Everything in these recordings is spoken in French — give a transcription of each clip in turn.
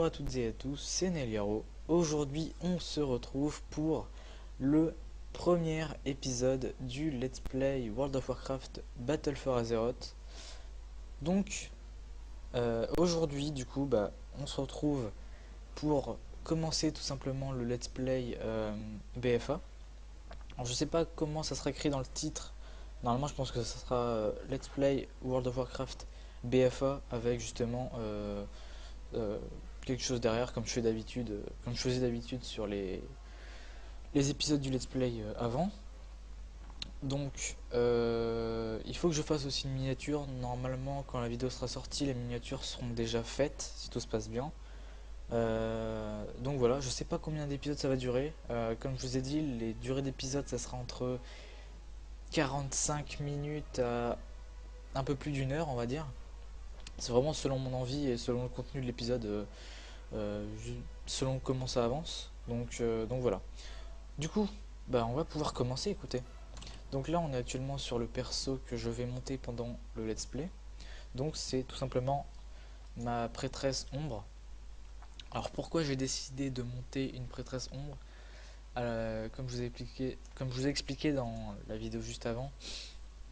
Bonjour à toutes et à tous, c'est Neliaro. Aujourd'hui, on se retrouve pour le premier épisode du Let's Play World of Warcraft Battle for Azeroth. Donc, aujourd'hui, du coup, on se retrouve pour commencer tout simplement le Let's Play BFA. Alors, je sais pas comment ça sera écrit dans le titre. Normalement, je pense que ça sera Let's Play World of Warcraft BFA avec justement euh, quelque chose derrière, comme je fais d'habitude, comme je faisais d'habitude sur les épisodes du Let's Play avant. Donc, il faut que je fasse aussi une miniature. Normalement, quand la vidéo sera sortie, les miniatures seront déjà faites, si tout se passe bien. Donc voilà, je sais pas combien d'épisodes ça va durer. Comme je vous ai dit, les durées d'épisodes, ça sera entre 45 minutes à un peu plus d'une heure, on va dire. C'est vraiment selon mon envie et selon le contenu de l'épisode, euh, selon comment ça avance. Donc voilà. Du coup, on va pouvoir commencer, écoutez. Donc là, on est actuellement sur le perso que je vais monter pendant le let's play. Donc c'est tout simplement ma prêtresse ombre. Alors pourquoi j'ai décidé de monter une prêtresse ombre? Comme je vous ai expliqué dans la vidéo juste avant,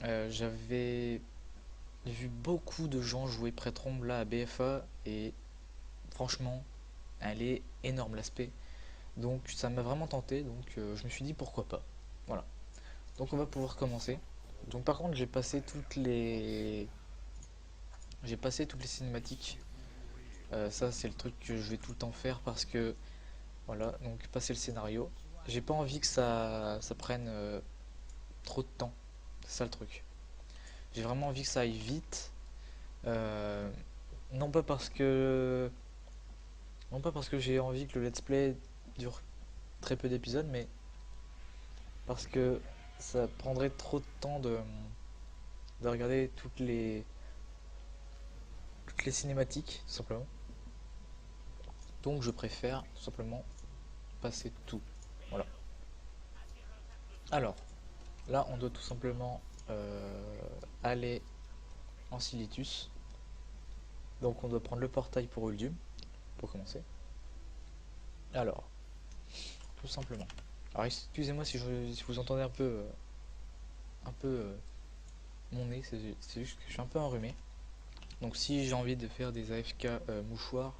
j'avais vu beaucoup de gens jouer prêtre ombre là à BFA et franchement, elle est énorme l'aspect. Donc ça m'a vraiment tenté, donc je me suis dit pourquoi pas. Voilà. Donc on va pouvoir commencer. Donc par contre j'ai passé toutes les cinématiques. Ça c'est le truc que je vais tout le temps faire parce que voilà, donc passer le scénario. J'ai pas envie que ça prenne trop de temps. C'est ça le truc. J'ai vraiment envie que ça aille vite. Euh, non pas parce que non pas parce que j'ai envie que le let's play dure très peu d'épisodes, mais parce que ça prendrait trop de temps de regarder toutes les cinématiques, tout simplement. Donc je préfère tout simplement passer tout. Voilà. Alors, là on doit tout simplement aller en Silitus. Donc on doit prendre le portail pour Uldium, pour commencer. Alors, tout simplement. Alors excusez-moi si vous entendez un peu mon nez, c'est juste que je suis un peu enrhumé. Donc si j'ai envie de faire des AFK mouchoirs,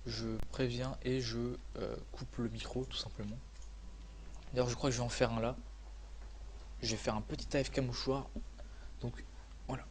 je préviens et je coupe le micro tout simplement. D'ailleurs je crois que je vais en faire un là. Je vais faire un petit AFK mouchoir. Donc voilà.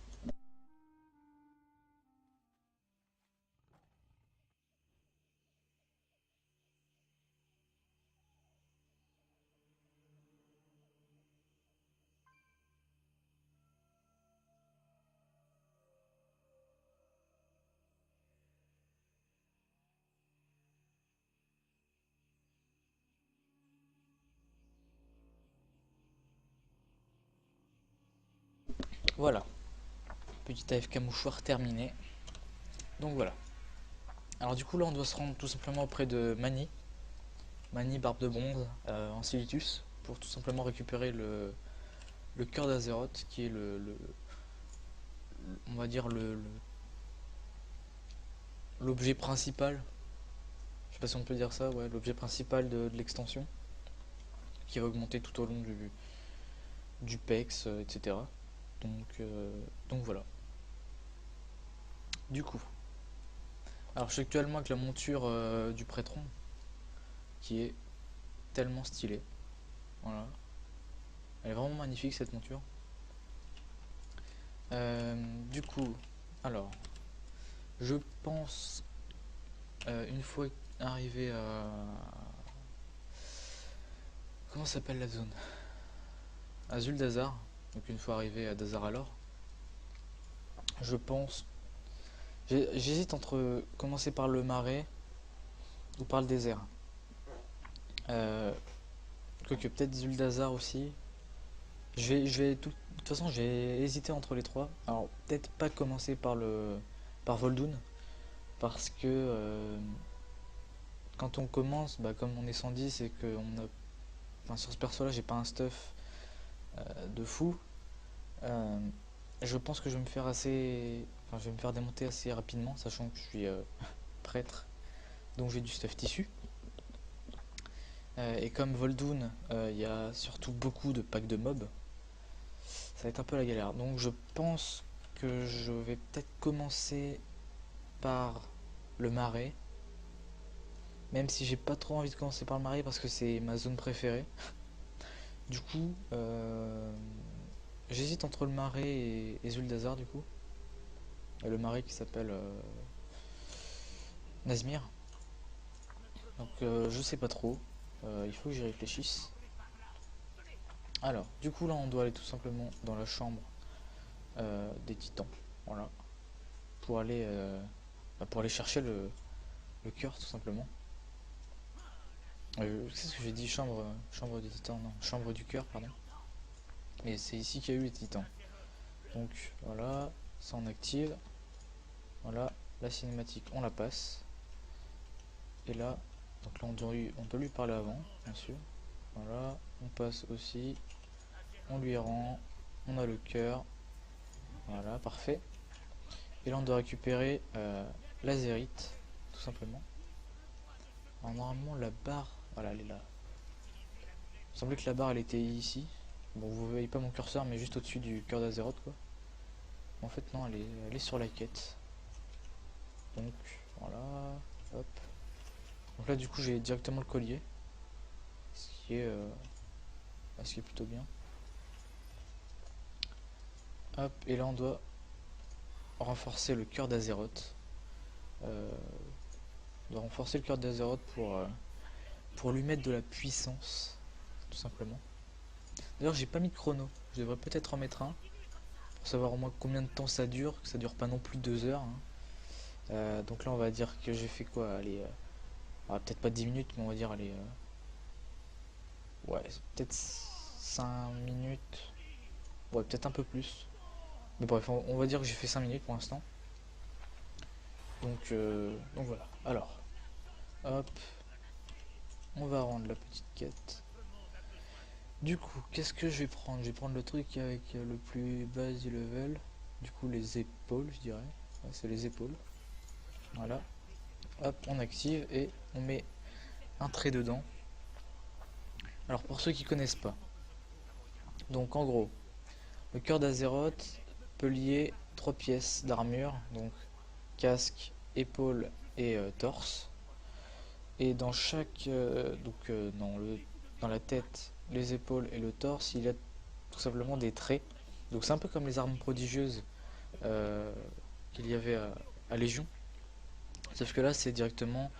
Voilà. Petit AFK mouchoir terminé. Donc voilà. Alors du coup là on doit se rendre tout simplement auprès de Mani Barbe de Bronze en Silitus pour tout simplement récupérer le cœur d'Azeroth qui est on va dire l'objet principal. Je sais pas si on peut dire ça, ouais, l'objet principal de l'extension qui va augmenter tout au long du PEX, etc. Donc voilà. Du coup, alors je suis actuellement avec la monture du Prêtron qui est tellement stylée. Voilà. Elle est vraiment magnifique cette monture. Du coup, alors, je pense une fois arrivé à... Comment s'appelle la zone? À Zuldazar. Donc une fois arrivé à Dazaralor, je pense... J'hésite entre commencer par le marais ou par le désert. Euh, Quoique peut-être Zuldazar aussi. De toute façon, j'ai hésité entre les trois. Alors peut-être pas commencer par Vol'dun parce que quand on commence, comme on est 110 c'est que enfin, sur ce perso-là, j'ai pas un stuff de fou. Euh, je pense que je vais me faire démonter assez rapidement, sachant que je suis prêtre. donc j'ai du stuff tissu. Et comme Voldoon, il y a surtout beaucoup de packs de mobs, ça va être un peu la galère. Donc je pense que je vais peut-être commencer par le marais. Même si j'ai pas trop envie de commencer par le marais parce que c'est ma zone préférée. Du coup, j'hésite entre le marais et Zuldazar du coup. Et le marais qui s'appelle Nazmir. Donc je sais pas trop. Il faut que j'y réfléchisse. Alors, du coup là on doit aller tout simplement dans la chambre des titans. Voilà. Pour aller, pour aller chercher le cœur tout simplement. Qu'est-ce que j'ai dit? Chambre des titans, non, chambre du cœur, pardon. Et c'est ici qu'il y a eu les titans. Donc voilà, ça on active. Voilà, la cinématique on la passe. Et là, donc là on doit lui parler avant, bien sûr. Voilà, on passe aussi. On lui rend. On a le cœur. Voilà, parfait. Et là on doit récupérer l'azérite, tout simplement. Alors normalement la barre, voilà elle est là. Il semblait que la barre elle était ici. Bon vous voyez pas mon curseur mais juste au-dessus du cœur d'Azeroth quoi. En fait non elle est sur la quête. Donc voilà, hop. Donc là du coup j'ai directement le collier. Ce qui est plutôt bien. Hop, et là on doit renforcer le cœur d'Azeroth. On doit renforcer le cœur d'Azeroth pour lui mettre de la puissance, tout simplement. D'ailleurs j'ai pas mis de chrono, je devrais peut-être en mettre un, pour savoir au moins combien de temps ça dure, que ça dure pas non plus 2 heures. Hein. Donc là on va dire que j'ai fait quoi, allez, peut-être pas 10 minutes, mais on va dire, allez, ouais, peut-être 5 minutes, ouais, peut-être un peu plus. Mais bref, on va dire que j'ai fait 5 minutes pour l'instant. Donc voilà, alors, hop, on va rendre la petite quête. Du coup, qu'est-ce que je vais prendre? Je vais prendre le truc avec le plus bas du level. Du coup, les épaules, je dirais. Ouais, c'est les épaules. Voilà. Hop, on active et on met un trait dedans. Alors, pour ceux qui connaissent pas. Donc, en gros, le cœur d'Azeroth peut lier 3 pièces d'armure. Donc, casque, épaule et torse. Et dans chaque... dans la tête, les épaules et le torse, il y a tout simplement des traits. Donc c'est un peu comme les armes prodigieuses euh, qu'il y avait à Légion. Sauf que là c'est directement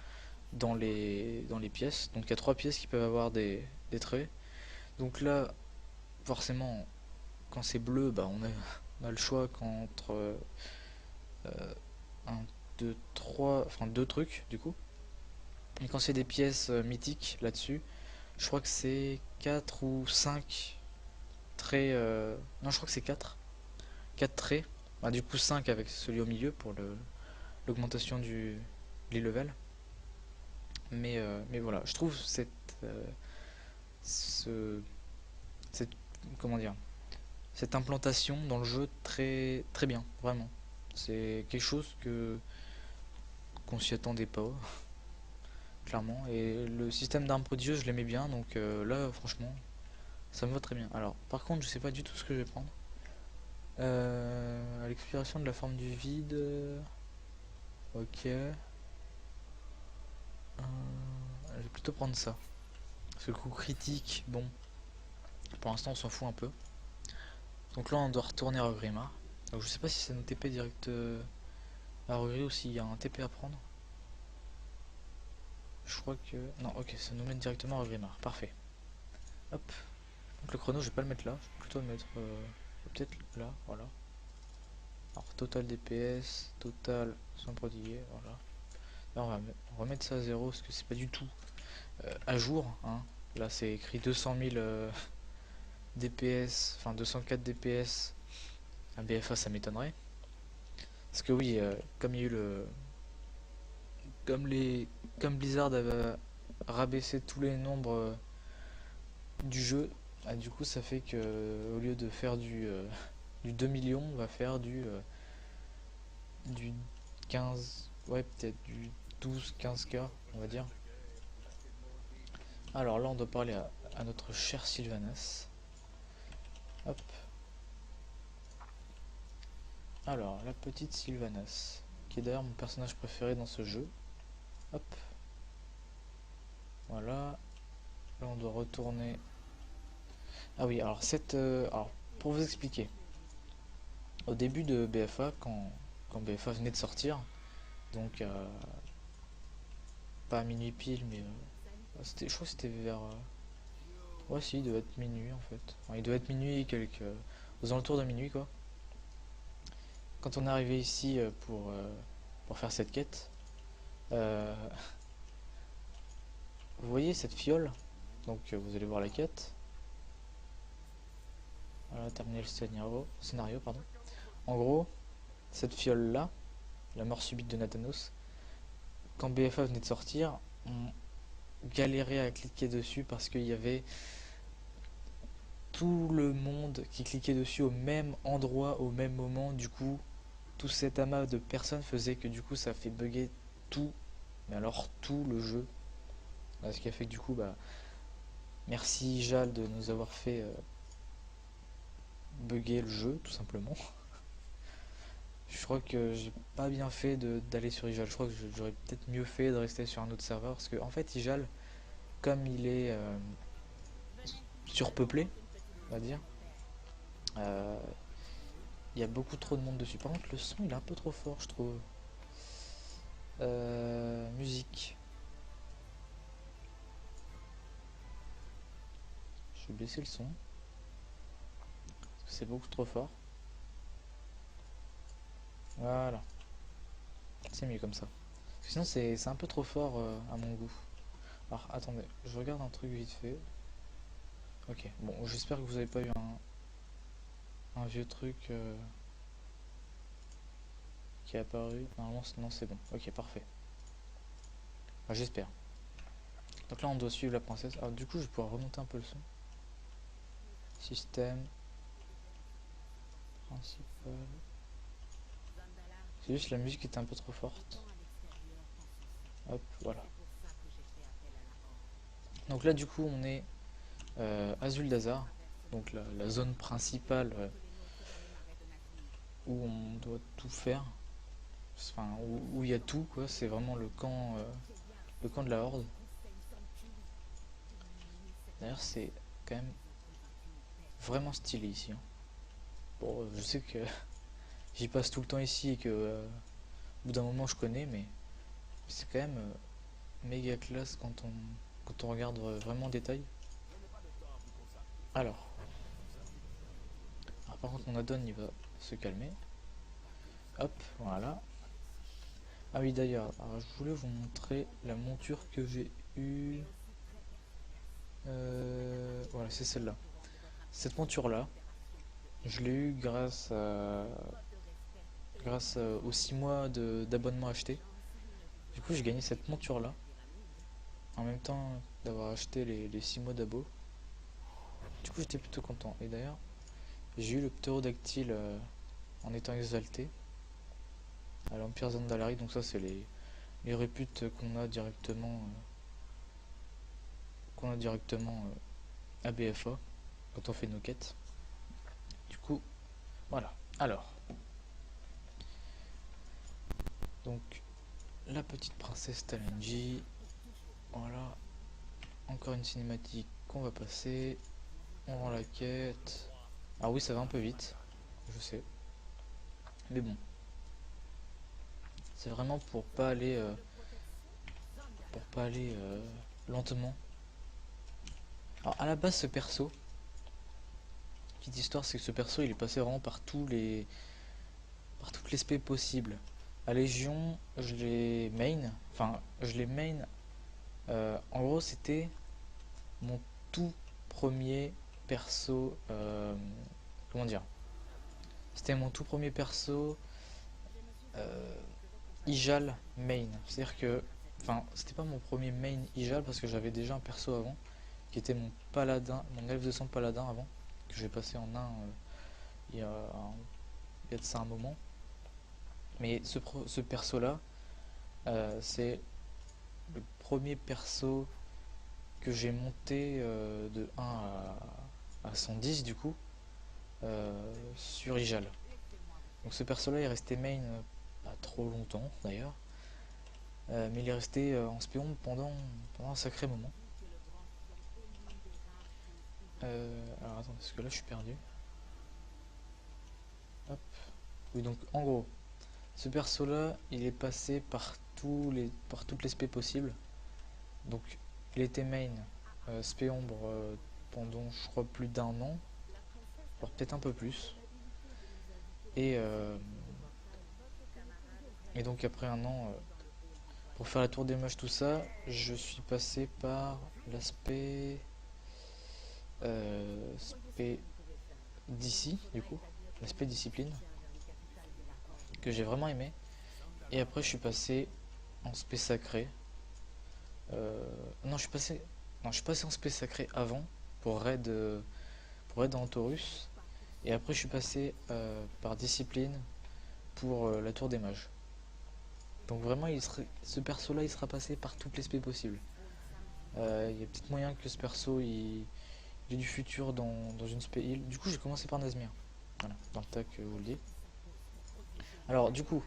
dans les pièces. Donc il y a 3 pièces qui peuvent avoir des traits. Donc là, forcément, quand c'est bleu, bah, on a le choix entre un, deux, trois, enfin 2 trucs du coup. Et quand c'est des pièces mythiques là-dessus, je crois que c'est 4 ou 5 traits. Non, je crois que c'est 4 traits. Bah, du coup 5 avec celui au milieu pour l'augmentation du level. Mais voilà, je trouve euh, ce, cette, comment dire, cette implantation dans le jeu très, très bien, vraiment. C'est quelque chose qu'on s'y attendait pas, clairement. Et le système d'armes prodigieuses, je l'aimais bien, donc là, franchement, ça me va très bien. Alors, par contre, je sais pas du tout ce que je vais prendre. À l'expiration de la forme du vide. Ok. Je vais plutôt prendre ça. Parce que le coup critique, bon, pour l'instant on s'en fout un peu. Donc là on doit retourner à Orgrimmar. Donc je sais pas si c'est un TP direct à Orgrimmar ou s'il y a un TP à prendre. Je crois que... Non, ok, ça nous mène directement à Orgrimmar. Parfait. Hop. Donc le chrono je vais pas le mettre là. Je vais plutôt le mettre peut-être là, voilà. Alors total DPS, total soin prodigué, voilà. Là on va remettre ça à 0 parce que c'est pas du tout à jour. Hein. Là c'est écrit 200 000 DPS, enfin 204 DPS. Un BFA ça m'étonnerait. Parce que oui, comme il y a eu le... Comme Blizzard avait rabaissé tous les nombres du jeu, du coup ça fait que au lieu de faire du 2 millions, on va faire du 15... Ouais peut-être du 12-15 k, on va dire. Alors là, on doit parler à notre cher Sylvanas. Hop. Alors, la petite Sylvanas, qui est d'ailleurs mon personnage préféré dans ce jeu. Hop. Voilà. Là, on doit retourner. Ah oui, alors alors, pour vous expliquer, au début de BFA, quand BFA venait de sortir, donc pas à minuit pile, mais je crois que c'était vers. Ouais, si, il devait être minuit en fait. Enfin, il devait être minuit, aux alentours de minuit quoi. Quand on est arrivé ici pour faire cette quête, euh, vous voyez cette fiole, donc vous allez voir la quête. Voilà, terminer le scénario, pardon. En gros, cette fiole là, la mort subite de Nathanos, quand BFA venait de sortir, on galérait à cliquer dessus parce qu'il y avait tout le monde qui cliquait dessus au même endroit, au même moment. Du coup, tout cet amas de personnes faisait que du coup ça fait bugger tout, mais alors tout le jeu. Ce qui a fait que du coup, bah, merci Jal de nous avoir fait bugger le jeu, tout simplement. Je crois que j'ai pas bien fait d'aller sur Ijal. Je crois que j'aurais peut-être mieux fait de rester sur un autre serveur. Parce que, en fait, Ijal, comme il est surpeuplé, on va dire, euh, il y a beaucoup trop de monde dessus. Par contre, le son, il est un peu trop fort, je trouve. Musique. Je vais baisser le son. Parce que c'est beaucoup trop fort. Voilà. C'est mieux comme ça. Parce que sinon, c'est un peu trop fort à mon goût. Alors, attendez, je regarde un truc vite fait. Ok, bon, j'espère que vous avez pas eu un vieux truc qui est apparu. Normalement, non, c'est bon. Ok, parfait. Enfin, j'espère. Donc là, on doit suivre la princesse. Alors, du coup, je vais pouvoir remonter un peu le son. Système. Principal. C'est juste la musique était un peu trop forte. Hop, voilà. Donc là, du coup, on est à Zuldazar. Donc la zone principale où on doit tout faire. Enfin, où il y a tout, quoi. C'est vraiment le camp de la Horde. D'ailleurs, c'est quand même vraiment stylé ici, hein. Bon, je sais que j'y passe tout le temps ici et que au bout d'un moment je connais, mais c'est quand même méga classe quand on regarde vraiment en détail. Alors, par contre, mon addon il va se calmer. Hop, voilà. Ah oui, d'ailleurs, je voulais vous montrer la monture que j'ai eue. Voilà, c'est celle-là. Cette monture-là, je l'ai eue grâce aux 6 mois d'abonnement acheté. Du coup, j'ai gagné cette monture-là en même temps d'avoir acheté les 6 mois d'abo. Du coup, j'étais plutôt content. Et d'ailleurs, j'ai eu le ptérodactyle en étant exalté à l'Empire Zandalari. Donc ça, c'est les réputes qu'on a directement à BFA quand on fait nos quêtes. Du coup, voilà. Alors, donc la petite princesse Talenji. Voilà. Encore une cinématique qu'on va passer. On rend la quête. Ah oui, ça va un peu vite, je sais. Mais bon, c'est vraiment pour pas aller lentement. Alors à la base, ce perso, petite histoire, c'est que ce perso, il est passé vraiment par toutes les spé possibles. À Légion, je l'ai main, enfin, je l'ai main. En gros, c'était mon tout premier perso. Comment dire? C'était mon tout premier perso Ijal main. C'est-à-dire que, enfin, c'était pas mon premier main Ijal parce que j'avais déjà un perso avant qui était mon paladin, mon elfe de sang paladin avant, que j'ai passé en un il y a, il y a de ça un moment. Mais ce perso là, c'est le premier perso que j'ai monté de 1 à 110 du coup sur Ijal. Donc ce perso là est resté main pas trop longtemps d'ailleurs, mais il est resté en spéon pendant un sacré moment. Alors attends, parce que là je suis perdu. Hop. Oui, donc en gros, ce perso là il est passé par toutes les spé possibles. Donc il était main spé ombre pendant je crois plus d'un an, voire peut-être un peu plus. Et, euh, et donc après un an, pour faire la tour des mages tout ça, je suis passé par l'aspect spé d'ici du coup, l'aspect discipline, que j'ai vraiment aimé. Et après je suis passé en spé sacré. Non, je suis passé. Non, je suis passé en spé sacré avant pour raid en Taurus. Et après je suis passé par discipline pour la tour des mages. Donc vraiment ce perso là il sera passé par toutes les spé possibles. Il y a peut-être moyen que ce perso il ait du futur dans une spé heal. Du coup j'ai commencé par Nazmir. Voilà, dans le tac vous le dis. Alors du coup,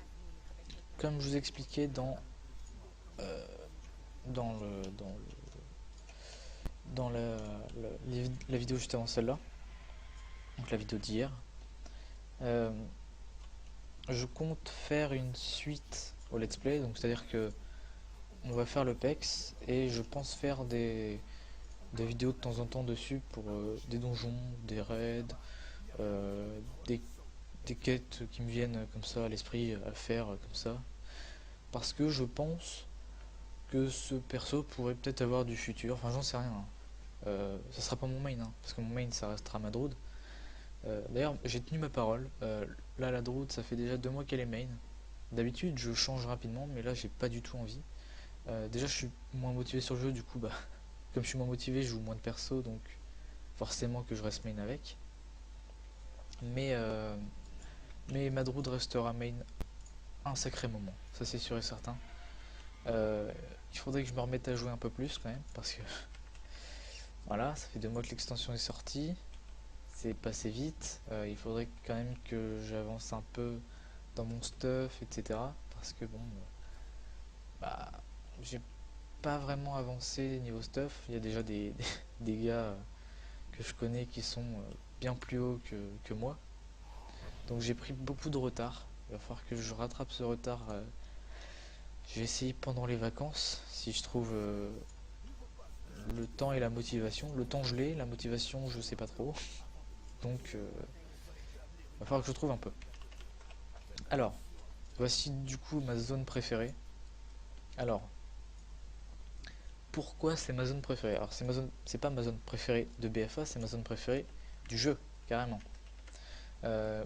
comme je vous expliquais euh, dans le dans le dans la vidéo juste avant celle-là, donc la vidéo d'hier, euh, je compte faire une suite au let's play, donc c'est à dire que on va faire le PEX et je pense faire des vidéos de temps en temps dessus pour des donjons, des raids, euh, des, des quêtes qui me viennent comme ça à l'esprit à faire comme ça, parce que je pense que ce perso pourrait peut-être avoir du futur, enfin j'en sais rien, hein. Ça sera pas mon main, hein, parce que mon main ça restera Madroud. D'ailleurs j'ai tenu ma parole, là la Druid ça fait déjà 2 mois qu'elle est main. D'habitude je change rapidement mais là j'ai pas du tout envie. Déjà je suis moins motivé sur le jeu, du coup bah comme je suis moins motivé je joue moins de perso, donc forcément que je reste main avec. Mais, euh, mais Madroud restera main un sacré moment, ça c'est sûr et certain. Euh, il faudrait que je me remette à jouer un peu plus quand même, parce que voilà, ça fait 2 mois que l'extension est sortie, c'est passé vite. Il faudrait quand même que j'avance un peu dans mon stuff, etc. Parce que bon, bah, j'ai pas vraiment avancé niveau stuff. Il y a déjà des gars que je connais qui sont bien plus hauts que moi. Donc j'ai pris beaucoup de retard. Il va falloir que je rattrape ce retard. Je vais essayer pendant les vacances, si je trouve le temps et la motivation. Le temps je l'ai, la motivation je sais pas trop. Donc il va falloir que je trouve un peu. Alors, voici du coup ma zone préférée. Alors, pourquoi c'est ma zone préférée? Alors c'est pas ma zone préférée de BFA, c'est ma zone préférée du jeu, carrément. Euh,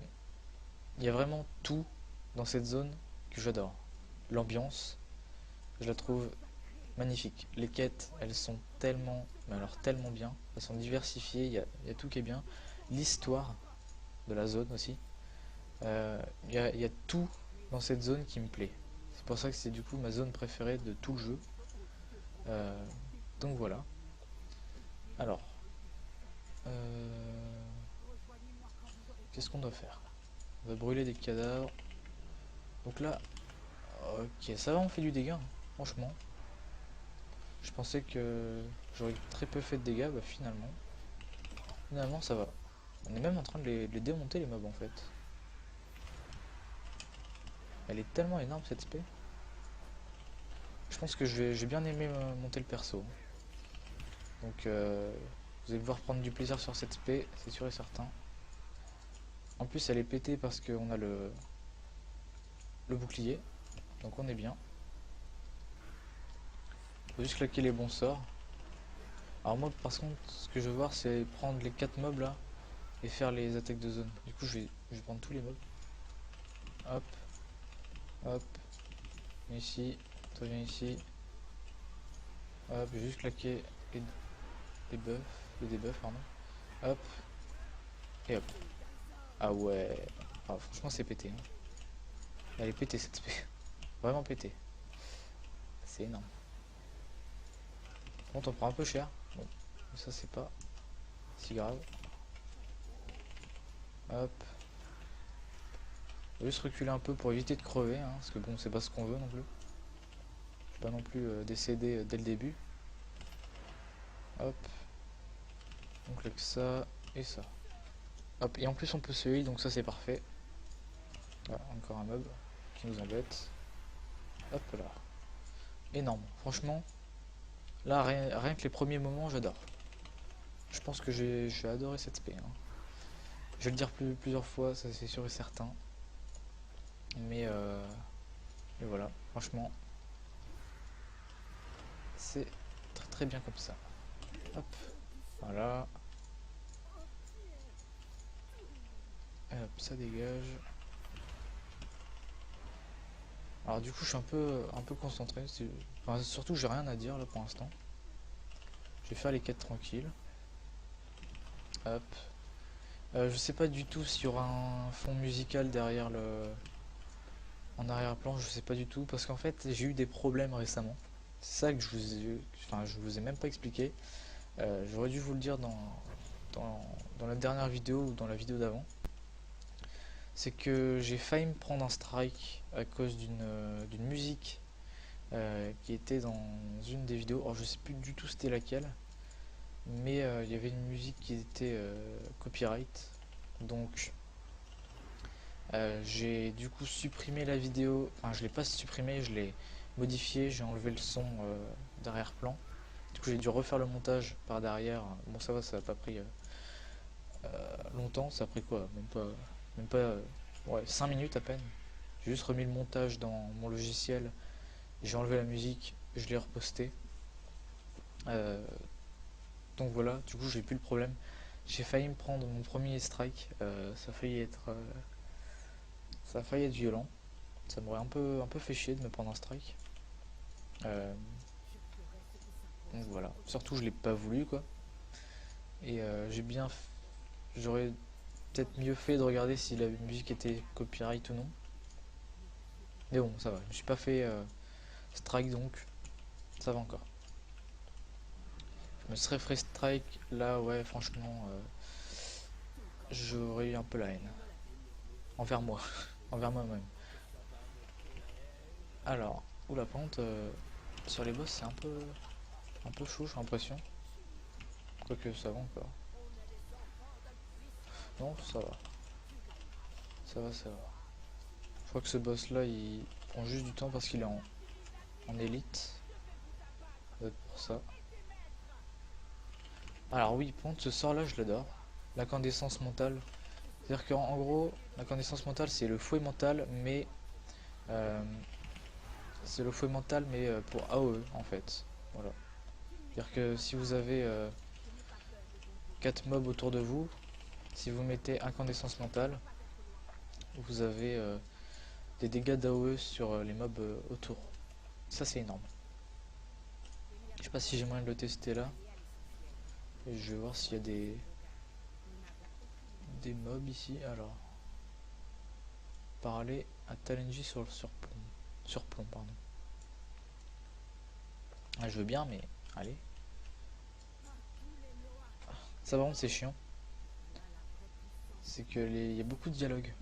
Il y a vraiment tout dans cette zone que j'adore. L'ambiance, je la trouve magnifique. Les quêtes, elles sont tellement, mais alors tellement bien. Elles sont diversifiées, il y a tout qui est bien. L'histoire de la zone aussi. Il y a tout dans cette zone qui me plaît. C'est pour ça que c'est du coup ma zone préférée de tout le jeu. Euh, donc voilà. Alors, euh, qu'est-ce qu'on doit faire? On va brûler des cadavres. Donc là, ok, ça va, on fait du dégât, hein, franchement. Je pensais que j'aurais très peu fait de dégâts, bah finalement ça va. On est même en train de les démonter les mobs en fait. Elle est tellement énorme cette spé. Je pense que j'ai bien aimé monter le perso. Donc vous allez pouvoir prendre du plaisir sur cette spé, c'est sûr et certain. En plus elle est pétée parce qu'on a le bouclier, donc on est bien. Faut juste claquer les bons sorts. Alors moi par contre ce que je veux voir c'est prendre les 4 mobs là et faire les attaques de zone. Du coup je vais prendre tous les mobs. Hop, hop, ici, toi viens ici. Hop, je vais juste claquer les buffs, les debuffs pardon. Hop, et hop. Ah ouais, ah, franchement c'est pété, hein. Elle est pétée cette spé. Vraiment pétée. C'est énorme. Bon, t'en prends un peu cher. Bon, ça c'est pas si grave. Hop. On va juste reculer un peu pour éviter de crever, hein, parce que bon, c'est pas ce qu'on veut non plus. Je vais pas non plus décéder dès le début. Hop. Donc là que ça et ça. Hop, et en plus on peut se heal, donc ça c'est parfait. Voilà, encore un mob qui nous embête. Hop là. Énorme. Franchement, là rien que les premiers moments, j'adore. Je pense que j'ai adoré cette spé, hein. Je vais le dire plusieurs fois, ça c'est sûr et certain. Mais, mais voilà, franchement, c'est très très bien comme ça. Hop, voilà. Et hop, ça dégage. Alors du coup, je suis un peu concentré. Enfin, surtout, j'ai rien à dire là pour l'instant. Je vais faire les quêtes tranquilles. Hop. Je sais pas du tout s'il y aura un fond musical derrière en arrière-plan. Je sais pas du tout parce qu'en fait, j'ai eu des problèmes récemment. C'est ça que enfin, je vous ai même pas expliqué. J'aurais dû vous le dire dans la dernière vidéo ou dans la vidéo d'avant. C'est que j'ai failli me prendre un strike à cause d'une musique qui était dans une des vidéos. Alors je sais plus du tout c'était laquelle, mais il y avait une musique qui était copyright. Donc j'ai du coup supprimé la vidéo. Enfin, je l'ai pas supprimé, je l'ai modifié, j'ai enlevé le son d'arrière-plan. Du coup j'ai dû refaire le montage par derrière. Bon ça va, ça n'a pas pris longtemps, ça a pris quoi? Même pas ouais, 5 minutes à peine. J'ai juste remis le montage dans mon logiciel, j'ai enlevé la musique, je l'ai reposté. Euh, donc voilà, du coup j'ai plus le problème. J'ai failli me prendre mon premier strike, ça a failli être violent. Ça m'aurait un peu fait chier de me prendre un strike. Euh, donc voilà, surtout je l'ai pas voulu quoi. Et j'aurais peut-être mieux fait de regarder si la musique était copyright ou non. Mais bon, ça va, je me suis pas fait strike donc ça va encore. Je me serais fait strike là, ouais, franchement, j'aurais eu un peu la haine envers moi, envers moi-même. Alors, oula, par contre, sur les boss, c'est un peu chaud, j'ai l'impression. Quoique ça va encore. Non, ça va, ça va, ça va. Je crois que ce boss là, il prend juste du temps parce qu'il est en élite. Ça doit être pour ça. Alors oui, par contre, ce sort là, je l'adore. L'incandescence mentale. C'est-à-dire qu'en gros, l'incandescence mentale, c'est le fouet mental, mais euh, c'est le fouet mental, mais pour AOE en fait. Voilà. C'est-à-dire que si vous avez 4 mobs autour de vous, si vous mettez incandescence mentale, vous avez des dégâts d'AOE sur les mobs autour. Ça c'est énorme. Je sais pas si j'ai moyen de le tester là. Et je vais voir s'il y a des mobs ici. Alors, parler à Talenji sur le surplomb. Surplomb, pardon. Ah, je veux bien, mais allez. Ça par contre c'est chiant. C'est que il y a beaucoup de dialogues.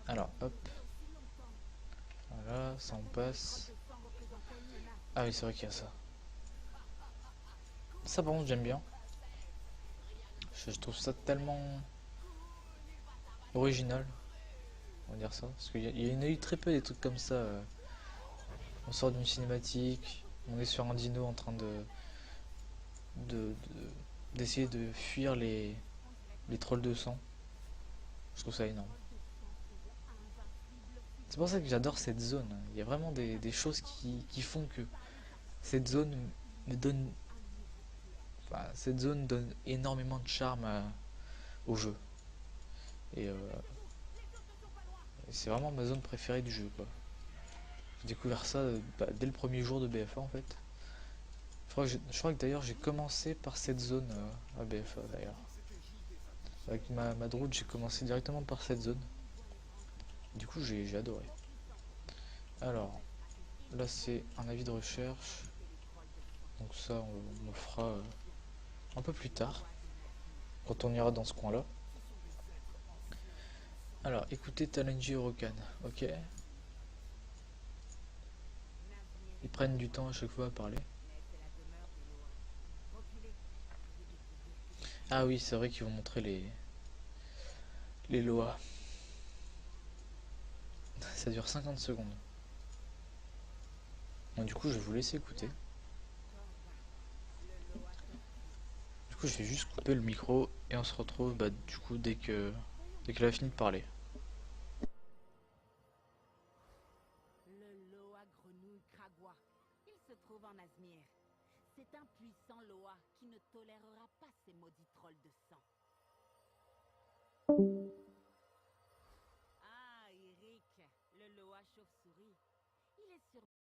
Alors, hop. Voilà, ça on passe. Ah oui, c'est vrai qu'il y a ça. Ça par contre j'aime bien. Je trouve ça tellement original, on va dire ça. Parce qu'il y en a eu très peu des trucs comme ça. On sort d'une cinématique, on est sur un dino en train de- de- d'essayer de fuir les trolls de sang. Je trouve ça énorme. C'est pour ça que j'adore cette zone. Il y a vraiment des choses qui font que cette zone me donne. Enfin, cette zone donne énormément de charme au jeu. Et c'est vraiment ma zone préférée du jeu, quoi. J'ai découvert ça dès le premier jour de BFA en fait. Je crois que d'ailleurs j'ai commencé par cette zone à BFA d'ailleurs. Avec ma droite j'ai commencé directement par cette zone. Du coup j'ai adoré. Alors là c'est un avis de recherche. Donc ça, on le fera un peu plus tard, quand on ira dans ce coin-là. Alors, écoutez Talenji et Rokan, ok? Ils prennent du temps à chaque fois à parler. Ah oui, c'est vrai qu'ils vont montrer les lois. Ça dure 50 secondes. Bon, du coup, je vais vous laisser écouter. Du coup, je vais juste couper le micro et on se retrouve du coup dès qu'elle a fini de parler. Le Loa grenouille Kragwa. Il se trouve en Azmir. C'est un puissant Loa qui ne tolérera pas ces maudits trolls de sang. Ah, Eric, le Loa chauve-souris. Il est sur ça.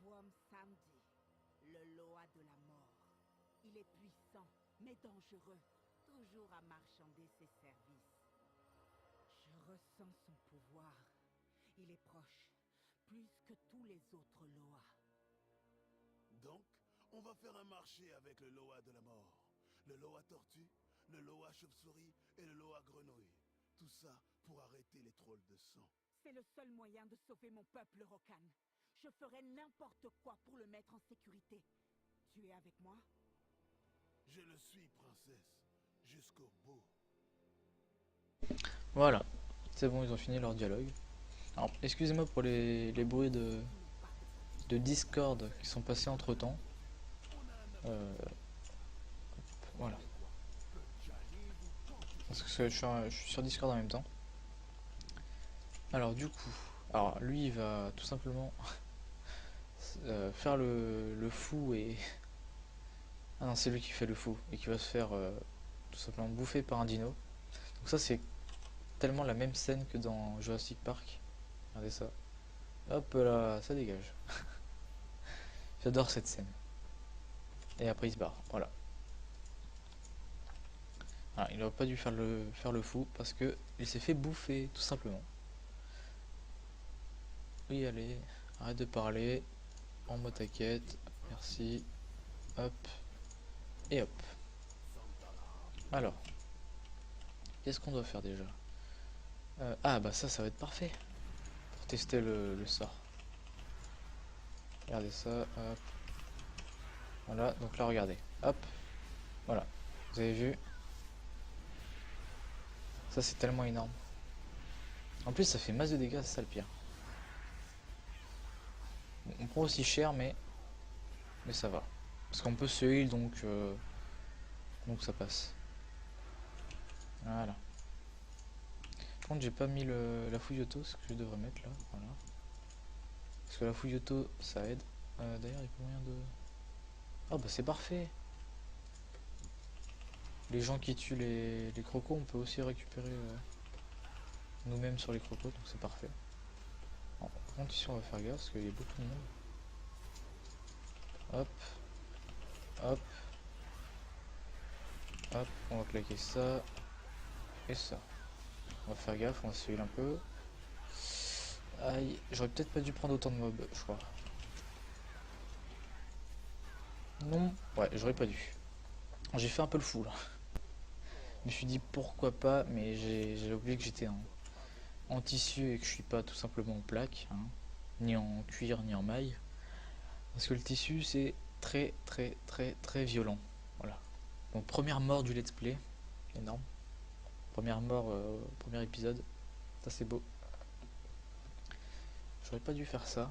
Boam Samdi, le Loa de la mort. Il est puissant, mais dangereux. Toujours à marchander ses services. Je ressens son pouvoir. Il est proche, plus que tous les autres Loa. Donc, on va faire un marché avec le Loa de la mort. Le Loa tortue, le Loa chauve-souris et le Loa grenouille. Tout ça pour arrêter les trolls de sang. C'est le seul moyen de sauver mon peuple, Rokan. Je ferai n'importe quoi pour le mettre en sécurité. Tu es avec moi? Je le suis, princesse, jusqu'au bout. Voilà, c'est bon, ils ont fini leur dialogue. Alors, excusez-moi pour les bruits de Discord qui sont passés entre temps. Voilà. Parce que je suis sur Discord en même temps. Alors, du coup, alors lui, il va tout simplement faire le fou et. Ah non, c'est lui qui fait le fou et qui va se faire tout simplement bouffer par un dino. Donc, ça, c'est tellement la même scène que dans Jurassic Park. Regardez ça. Hop là, ça dégage. J'adore cette scène. Et après, il se barre. Voilà. Voilà, il n'aurait pas dû faire le fou parce que il s'est fait bouffer, tout simplement. Oui, allez, arrête de parler. En mode taquette. Merci. Hop. Et hop. Alors, qu'est-ce qu'on doit faire déjà? Ah, bah ça va être parfait pour tester le sort. Regardez ça. Hop. Voilà, donc là, regardez. Hop. Voilà. Vous avez vu? Ça, c'est tellement énorme. En plus, ça fait masse de dégâts, c'est ça le pire. On prend aussi cher, mais ça va. Parce qu'on peut se heal, donc ça passe. Voilà. Par contre, j'ai pas mis la fouille auto, ce que je devrais mettre là. Voilà. Parce que la fouille auto, ça aide. D'ailleurs, il y a pas moyen de. Ah bah c'est parfait. Les gens qui tuent les crocos, on peut aussi récupérer nous-mêmes sur les crocos, donc c'est parfait. Bon, par contre, ici, on va faire gaffe parce qu'il y a beaucoup de monde. Hop, hop, hop, on va claquer ça et ça. On va faire gaffe, on va se heal un peu. Aïe, j'aurais peut-être pas dû prendre autant de mobs, je crois. Non, ouais, j'aurais pas dû. J'ai fait un peu le fou là. Je me suis dit pourquoi pas, mais j'ai oublié que j'étais en tissu et que je suis pas tout simplement en plaque, hein, ni en cuir ni en maille. Parce que le tissu c'est très très très très violent. Voilà. Donc première mort du let's play, énorme. Première mort, premier épisode, ça c'est beau. J'aurais pas dû faire ça.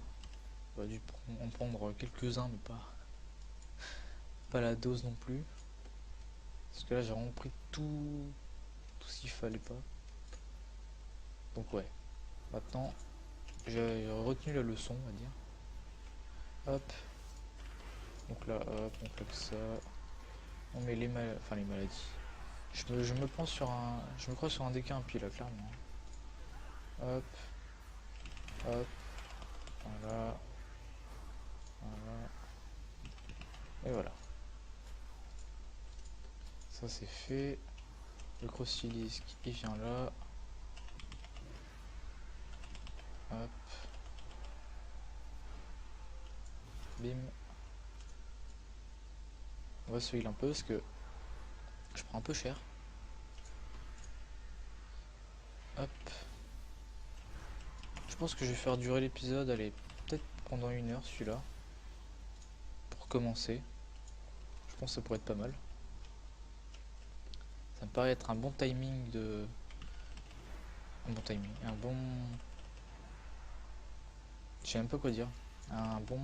J'aurais dû en prendre quelques-uns, mais pas la dose non plus. Parce que là j'ai vraiment pris tout ce qu'il fallait pas. Donc ouais, maintenant j'ai retenu la leçon, on va dire. Hop, donc là, hop, on claque ça. On met enfin, les maladies. Je me prends sur un. Je me crois sur un déquin-pied là, clairement. Hop, hop, voilà, voilà. Et voilà. Ça c'est fait. Le crossilisque, il vient là. Bim. On va se heal un peu parce que je prends un peu cher. Hop. Je pense que je vais faire durer l'épisode, allez, peut-être pendant 1 heure celui-là. Pour commencer. Je pense que ça pourrait être pas mal. Ça me paraît être un bon timing de... Un bon timing, un bon... Je sais même pas quoi dire. Un bon...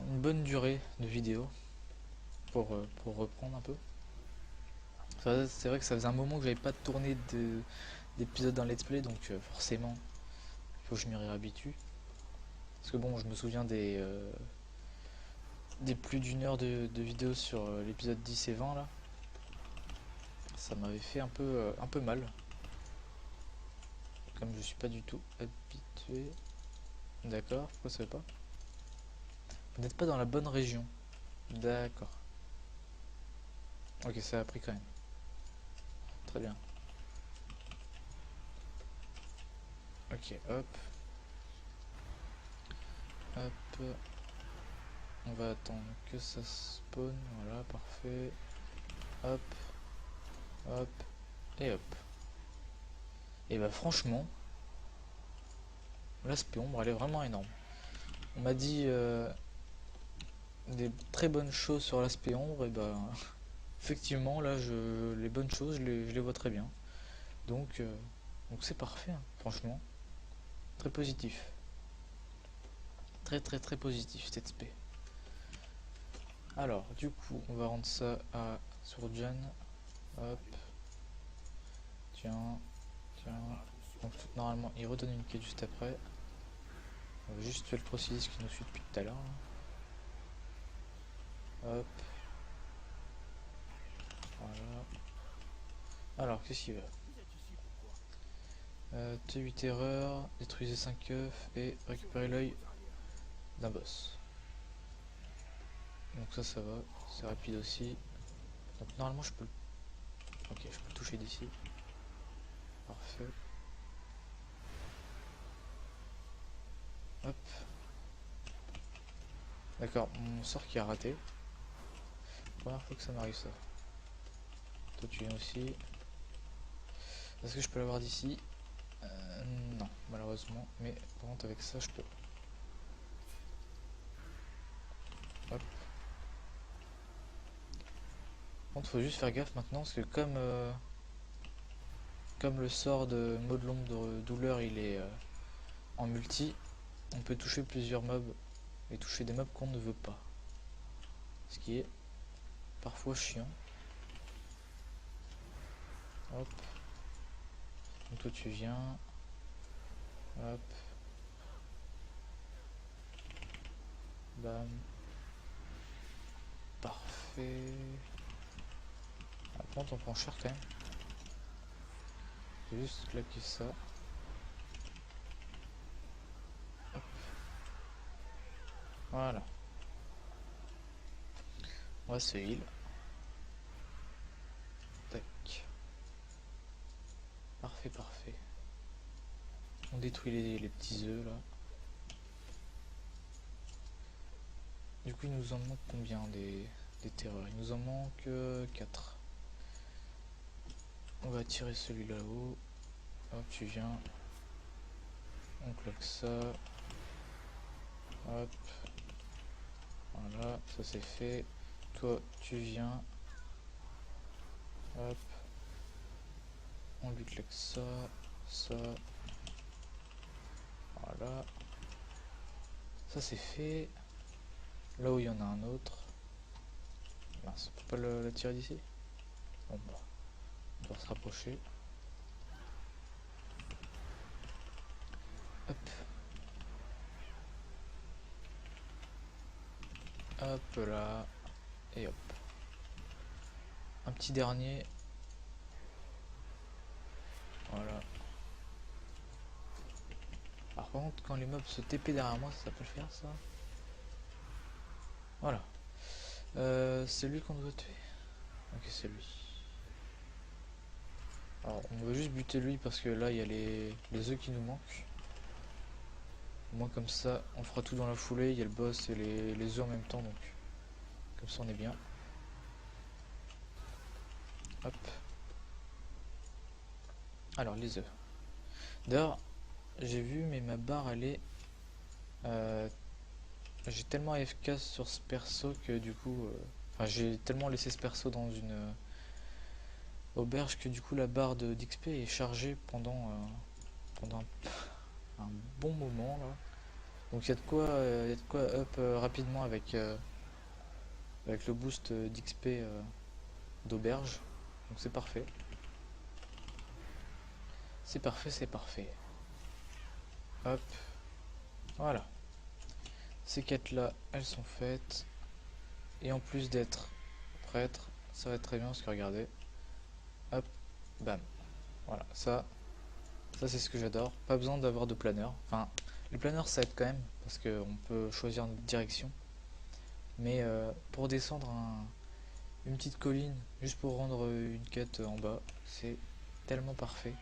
Une bonne durée de vidéo. Pour reprendre un peu. C'est vrai que ça faisait un moment que j'avais pas tourné d'épisode dans Let's Play, donc forcément, il faut que je m'y réhabitue. Parce que bon, je me souviens des plus d'1 heure de vidéo sur l'épisode 10 et 20 là. Ça m'avait fait un peu mal. Comme je suis pas du tout habitué. D'accord, pourquoi ça veut pas? Vous n'êtes pas dans la bonne région. D'accord. Ok, ça a pris quand même. Très bien. Ok, hop. Hop. On va attendre que ça spawn. Voilà, parfait. Hop. Hop. Et hop. Et bah franchement, l'aspect ombre elle est vraiment énorme. On m'a dit des très bonnes choses sur l'aspect ombre, et bah effectivement là les bonnes choses je les vois très bien. Donc c'est parfait, hein, franchement. Très positif. Très très très positif cette spé. Alors du coup on va rendre ça à Surgeon. Hop. Tiens. Tiens. Donc normalement il redonne une quête juste après. On va juste tuer le processus qui nous suit depuis tout à l'heure. Hop. Voilà. Alors qu'est-ce qu'il veut? T8 erreurs, détruisez 5 œufs et récupérez l'œil d'un boss. Donc ça va, c'est rapide aussi. Donc normalement je peux le... Ok, je peux le toucher d'ici. Parfait. Hop. D'accord, mon sort qui a raté. Première fois que ça m'arrive ça. Toi tu viens aussi. Est-ce que je peux l'avoir d'ici? Non, malheureusement. Mais par contre avec ça je peux. Hop. Par contre faut juste faire gaffe maintenant parce que comme le sort de mot de l'ombre de douleur il est en multi, on peut toucher plusieurs mobs et toucher des mobs qu'on ne veut pas. Ce qui est parfois chiant. Hop. Donc toi tu viens. Hop. Bam. Parfait. Ah, par contre on prend cher quand même. Je vais juste claquer ça. Hop. Voilà. On va se heal. Tac. Parfait, parfait. On détruit les petits œufs là. Du coup il nous en manque combien des terreurs? Il nous en manque 4. On va tirer celui là-haut. Hop, tu viens. On claque ça. Hop. Voilà, ça c'est fait. Toi, tu viens. Hop. On lui claque ça. Ça. Voilà. Ça c'est fait. Là où il y en a un autre. Mince, on peut pas le tirer d'ici? Bon bah. On doit se rapprocher. Hop. Hop là. Et hop. Un petit dernier. Voilà. Alors par contre quand les mobs se TP derrière moi, ça peut le faire ça. Voilà. C'est lui qu'on doit tuer. Ok, c'est lui. Alors on veut juste buter lui parce que là il y a les œufs qui nous manquent. Au moins comme ça, on fera tout dans la foulée. Il y a le boss et les œufs en même temps, donc comme ça on est bien. Hop. Alors les œufs. D'ailleurs, j'ai vu, mais ma barre elle est... j'ai tellement AFK sur ce perso que du coup... Enfin, j'ai tellement laissé ce perso dans une auberge que du coup la barre d'XP est chargée pendant un bon moment là. Donc il y a de quoi up rapidement avec le boost d'XP d'auberge. Donc c'est parfait. C'est parfait, c'est parfait. Hop. Voilà. Ces quêtes là, elles sont faites. Et en plus d'être prêtre, ça va être très bien parce que regardez. Hop. Bam. Voilà. Ça c'est ce que j'adore. Pas besoin d'avoir de planeur. Enfin, les planeurs ça aide quand même parce qu'on peut choisir notre direction. Mais pour descendre une petite colline, juste pour rendre une quête en bas, c'est tellement parfait.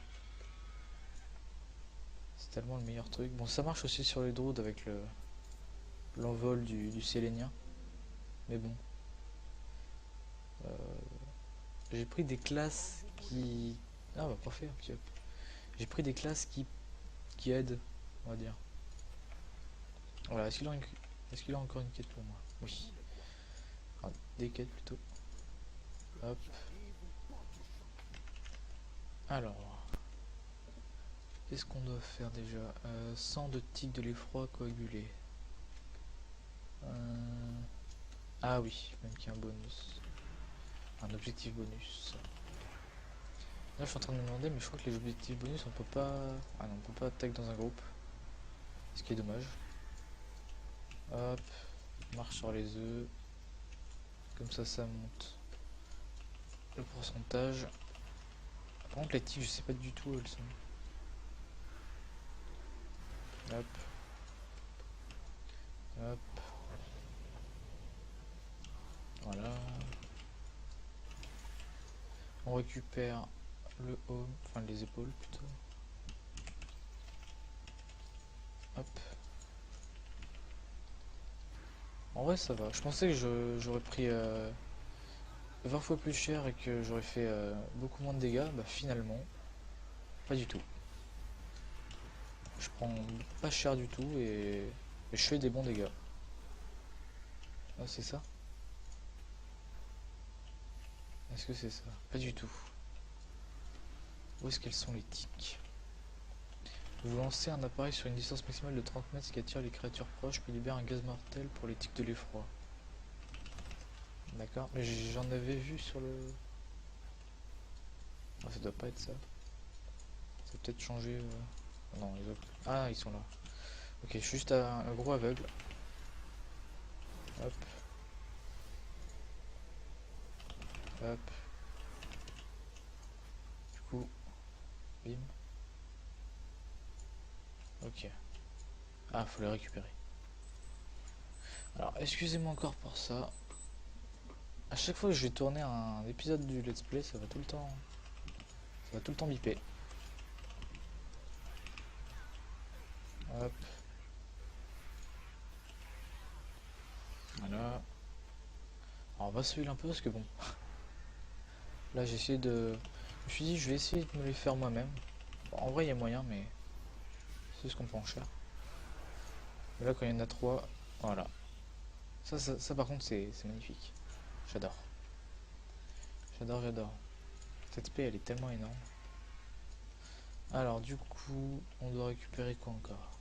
C'est tellement le meilleur truc. Bon, ça marche aussi sur les druides avec l'envol du sélénien. Mais bon. J'ai pris des classes qui... Ah bah parfait, ok. J'ai pris des classes qui aident, on va dire. Voilà, est-ce qu'il a encore une quête pour moi? Oui. Ah, des quêtes plutôt. Hop. Alors, qu'est-ce qu'on doit faire déjà? 100 de tiques de l'effroi coagulé. Ah oui, même qu'il y a un bonus. Un objectif bonus. Là je suis en train de me demander, mais je crois que les objectifs bonus on peut pas... Ah non, on peut pas attaquer dans un groupe. Ce qui est dommage. Hop, marche sur les œufs. Comme ça monte le pourcentage. Par contre les tiques je sais pas du tout où elles sont. Hop. Hop. Voilà. On récupère le haut, enfin les épaules plutôt. Hop. En vrai ça va. Je pensais que j'aurais pris 20 fois plus cher et que j'aurais fait beaucoup moins de dégâts. Bah finalement, pas du tout. Je prends pas cher du tout et je fais des bons dégâts. Ah c'est ça? Est-ce que c'est ça? Pas du tout. Où est-ce qu'elles sont les tiques? Vous lancez un appareil sur une distance maximale de 30 mètres, ce qui attire les créatures proches, puis libère un gaz mortel pour les tiques de l'effroi. D'accord, mais j'en avais vu sur le... Ah, ça doit pas être ça. Ça a peut-être changé... Non, les autres... Ah, ils sont là. Ok, je suis juste un gros aveugle. Hop. Hop. Du coup... Bim. Ok. Ah, faut les récupérer. Alors, excusez-moi encore pour ça. À chaque fois que je vais tourner un épisode du let's play, ça va tout le temps... Ça va tout le temps biper. Hop. Voilà. Alors on va se heal un peu parce que bon. Là j'ai essayé de... Je me suis dit je vais essayer de me les faire moi-même. Bon, en vrai il y a moyen mais... C'est ce qu'on prend cher. Et là quand il y en a 3, voilà. Ça par contre c'est magnifique. J'adore. J'adore, j'adore. Cette paix elle est tellement énorme. Alors du coup on doit récupérer quoi encore?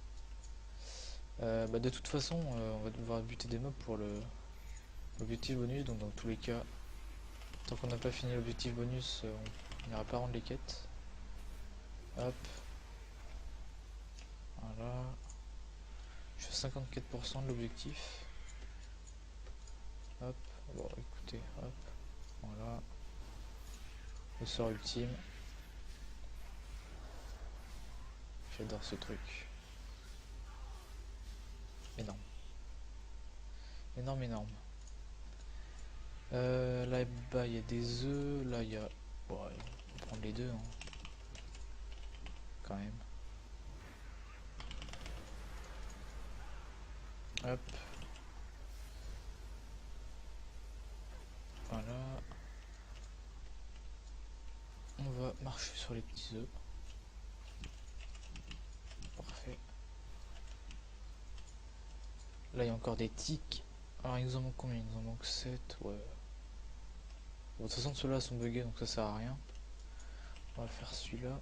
Bah, de toute façon on va devoir buter des mobs pour l'objectif bonus. Donc dans tous les cas, tant qu'on n'a pas fini l'objectif bonus, on n'ira pas rendre les quêtes. Hop. Voilà. Je fais 54% de l'objectif. Hop. Bon écoutez, hop. Voilà. Le sort ultime. J'adore ce truc. Énorme. Énorme, énorme. Là-bas il y a des œufs. Là il y a... Bon, on va prendre les deux. Hein. Quand même. Hop. Voilà. On va marcher sur les petits œufs. Parfait. Là, il y a encore des tics. Alors, il nous en manque combien? Il nous en manque 7. Ouais. Bon, de toute façon, ceux-là sont buggés, donc ça sert à rien. On va faire celui-là.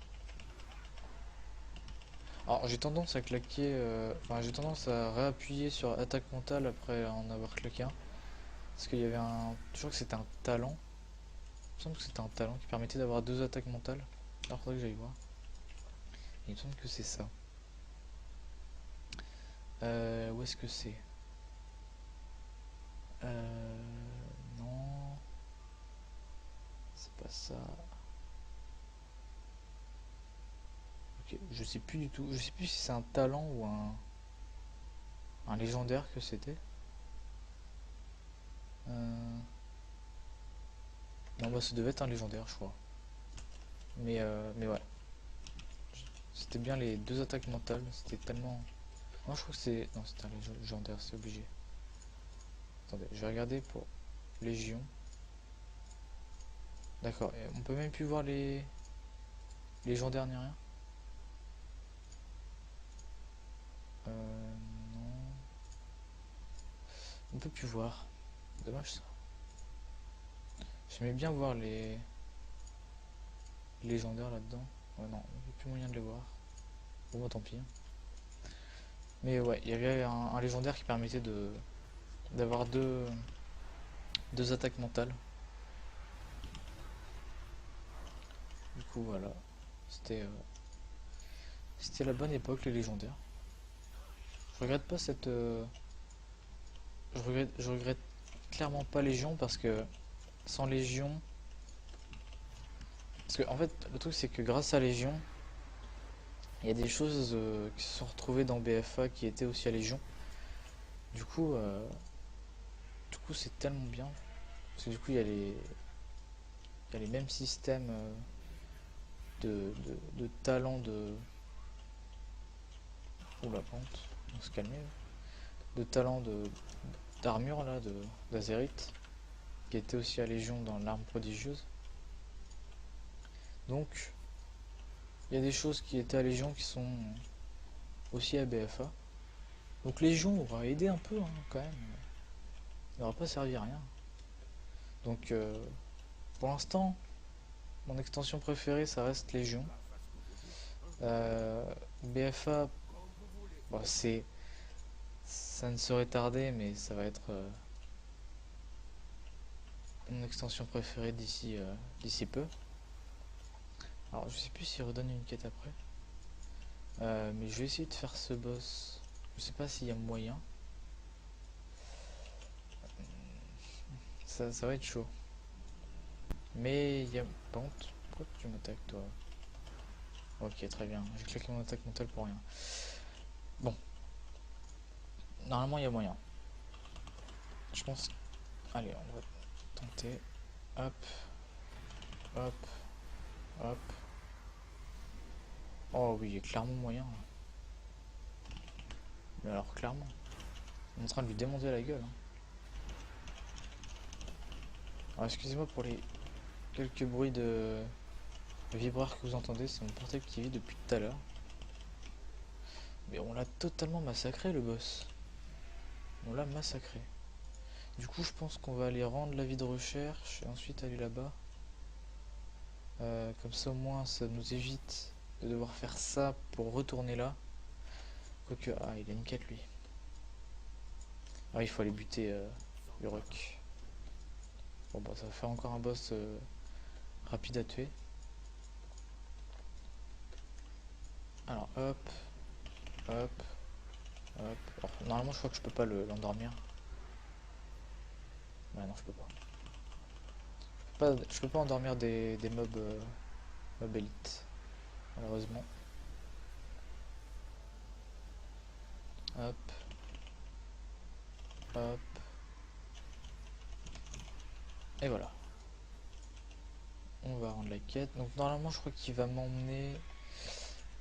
Alors, j'ai tendance à claquer... Enfin, j'ai tendance à réappuyer sur attaque mentale après en avoir claqué un. Parce qu'il y avait un... Je crois que c'était un talent. Il me semble que c'était un talent qui permettait d'avoir 2 attaques mentales. Alors, faudrait que j'aille voir. Et il me semble que c'est ça. Où est-ce que c'est? Non. C'est pas ça. Ok, je sais plus du tout. Je sais plus si c'est un talent ou un légendaire que c'était. Non, bah ça devait être un légendaire, je crois. Mais ouais. C'était bien les 2 attaques mentales. C'était tellement... Non, je crois que c'est... Non, c'était un légendaire, c'est obligé. Attendez, je vais regarder pour Légion. D'accord, on peut même plus voir les légendaires ni rien. Non. On peut plus voir. Dommage ça. J'aimais bien voir les légendaires là-dedans. Ouais, non, il n'y a plus moyen de les voir. Bon, bah tant pis. Mais ouais, il y avait un légendaire qui permettait d'avoir deux attaques mentales. Du coup, voilà. C'était la bonne époque, les légendaires. Je regrette pas cette... je regrette clairement pas Légion parce que sans Légion... Parce que en fait, le truc c'est que grâce à Légion, il y a des choses qui se sont retrouvées dans BFA qui étaient aussi à Légion. Du coup, c'est tellement bien. Parce que du coup, il y a les mêmes systèmes de talent de... Oula, pente, on va se calmer. De talent d'armure là, d'Azerite, qui était aussi à Légion dans l'arme prodigieuse. Donc, il y a des choses qui étaient à Légion qui sont aussi à BFA. Donc Légion aura aidé un peu, hein, quand même. Il n'aura pas servi à rien. Donc, pour l'instant, mon extension préférée, ça reste Légion. BFA, bon, ça ne serait tardé, mais ça va être mon extension préférée d'ici peu. Alors, je sais plus s'il redonne une quête après. Mais je vais essayer de faire ce boss. Je sais pas s'il y a moyen. Ça va être chaud. Mais il y a... Par contre, pourquoi tu m'attaques toi? Ok, très bien. J'ai claqué mon attaque mentale pour rien. Bon. Normalement, il y a moyen. Je pense... Allez, on va tenter. Hop. Hop. Hop. Oh oui, il y a clairement moyen. Mais alors, clairement. On est en train de lui démonter la gueule. Alors, excusez-moi pour les quelques bruits de vibreur que vous entendez. C'est mon portable qui vit depuis tout à l'heure. Mais on l'a totalement massacré, le boss. On l'a massacré. Du coup, je pense qu'on va aller rendre l'avis de recherche et ensuite aller là-bas. Comme ça, au moins, ça nous évite de devoir faire ça pour retourner là. Quoique, ah, il a une quête lui. Ah, il faut aller buter Uruk. Bon, bah, ça va faire encore un boss rapide à tuer. Alors, hop, hop, hop. Alors, normalement, je crois que je peux pas l'endormir. Ouais, non, je peux pas. Je peux pas endormir des mobs, mobs élites, malheureusement. Hop, hop. Et voilà. On va rendre la quête. Donc normalement je crois qu'il va m'emmener...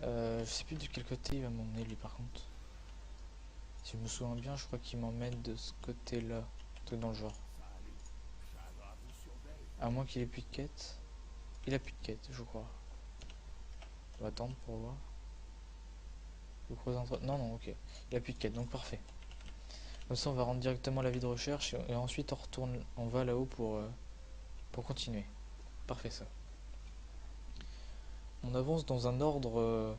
je sais plus de quel côté il va m'emmener lui par contre. Si je me souviens bien, je crois qu'il m'emmène de ce côté-là. Un truc dans le genre. À moins qu'il ait plus de quête. Il a plus de quête, je crois. On va attendre pour voir. Non, non, ok. Il a plus de quête, donc parfait. Comme ça, on va rendre directement l'avis de recherche et ensuite on retourne, on va là-haut pour continuer. Parfait, ça. On avance dans un ordre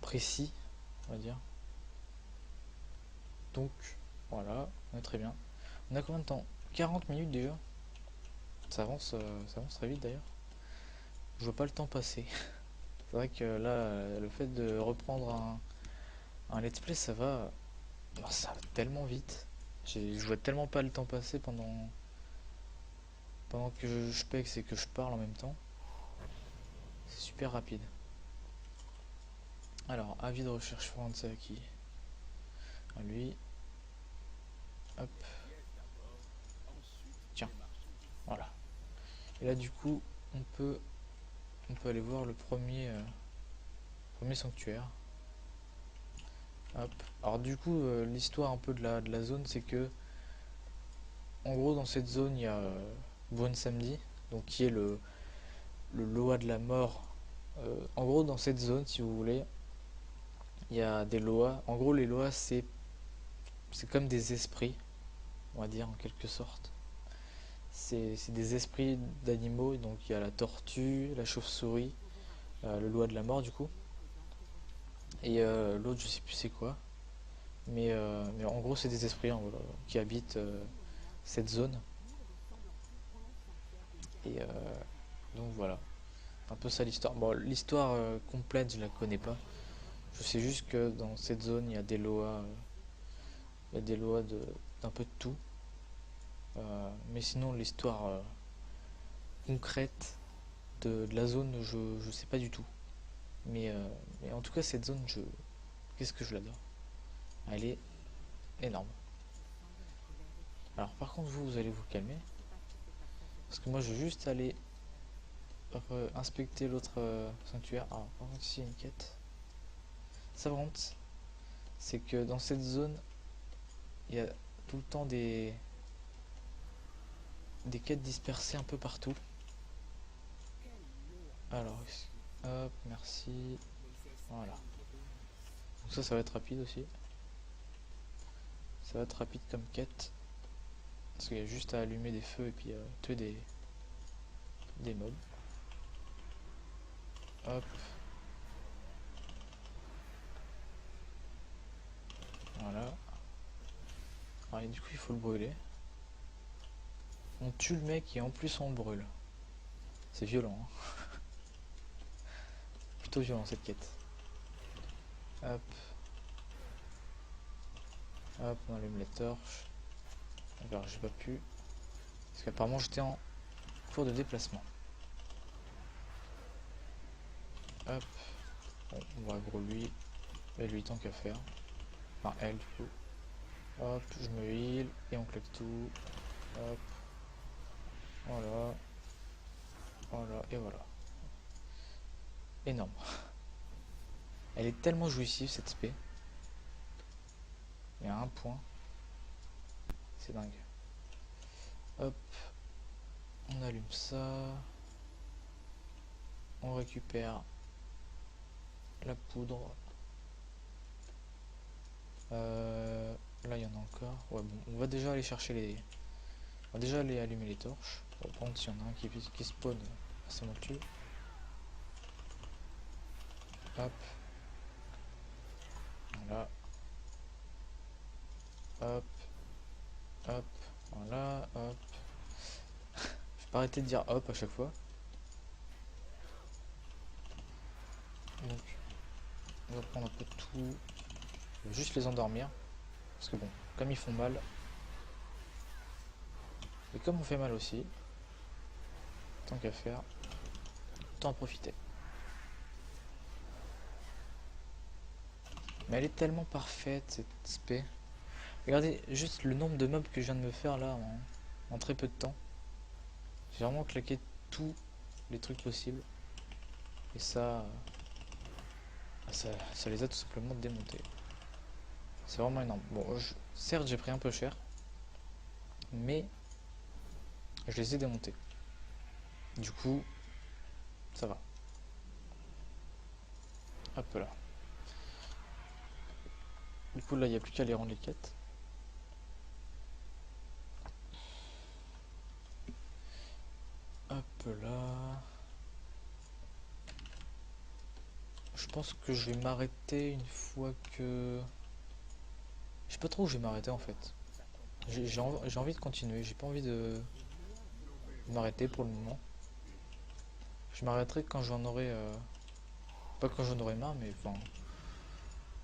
précis, on va dire. Donc, voilà, on est très bien. On a combien de temps? 40 minutes déjà. Ça avance très vite d'ailleurs. Je vois pas le temps passer. C'est vrai que là, le fait de reprendre un let's play, ça va tellement vite. Je vois tellement pas le temps passer pendant que je pexe et que je parle en même temps. C'est super rapide. Alors, avis de recherche forense à qui? À lui. Hop. Tiens, voilà. Et là, du coup, on peut, on peut aller voir le premier sanctuaire. Hop. Alors, du coup, l'histoire un peu de la zone, c'est que, en gros, dans cette zone, il y a Bon Samedi, donc qui est le Loa de la mort. En gros, dans cette zone, si vous voulez, il y a des Loas. En gros, les Loas, c'est comme des esprits, on va dire, en quelque sorte. C'est des esprits d'animaux, donc il y a la tortue, la chauve-souris, le Loa de la mort, du coup. Et l'autre, je sais plus c'est quoi. Mais en gros, c'est des esprits hein, voilà, qui habitent cette zone. Et donc voilà, un peu ça l'histoire. Bon, l'histoire complète, je la connais pas. Je sais juste que dans cette zone, il y a des lois, il y a des lois d'un peu de tout. Mais sinon, l'histoire concrète de la zone, je sais pas du tout. Mais en tout cas, cette zone, qu'est-ce que je l'adore. Elle est énorme. Alors, par contre, vous allez vous calmer. Parce que moi, je vais juste aller inspecter l'autre sanctuaire. Alors, par contre, ici, il y a une quête. Ça, par contre, c'est que dans cette zone, il y a tout le temps des quêtes dispersées un peu partout. Alors, hop, merci. Voilà. Donc ça va être rapide aussi. Ça va être rapide comme quête. Parce qu'il y a juste à allumer des feux et puis tuer des mobs. Hop. Voilà. Alors, et du coup, il faut le brûler. On tue le mec et en plus on le brûle. C'est violent. Hein. Plutôt violent cette quête. Hop. Hop, on allume les torches. Alors j'ai pas pu. Parce qu'apparemment j'étais en cours de déplacement. Hop. Bon, on va gros lui. Et lui tant qu'à faire. Enfin elle du coup. Hop, je me heal et on claque tout. Hop. Voilà. Voilà et voilà. Énorme. Elle est tellement jouissive cette spé. Il y a un point. C'est dingue. Hop. On allume ça. On récupère la poudre. Là il y en a encore. Ouais bon, on va déjà aller chercher les. On va déjà aller allumer les torches. On va prendre s'il y en a un qui spawn, c'est mon tue. Hop. Voilà. Hop. Hop. Voilà. Hop. Je vais pas arrêter de dire hop à chaque fois. Donc on va prendre un peu de tout. Je vais juste les endormir. Parce que bon, comme ils font mal. Et comme on fait mal aussi. Tant qu'à faire. Autant en profiter. Mais elle est tellement parfaite cette spé. Regardez juste le nombre de mobs que je viens de me faire là en très peu de temps. J'ai vraiment claqué tous les trucs possibles. Et ça les a tout simplement démontés. C'est vraiment énorme. Bon, certes, j'ai pris un peu cher, mais je les ai démontés. Du coup, ça va. Hop là. Du coup, là, il n'y a plus qu'à les rendre les quêtes. Hop là. Je pense que je vais m'arrêter une fois que... Je sais pas trop où je vais m'arrêter en fait. J'ai envie de continuer, j'ai pas envie de m'arrêter pour le moment. Je m'arrêterai quand j'en aurai... Pas quand j'en aurai marre, mais enfin...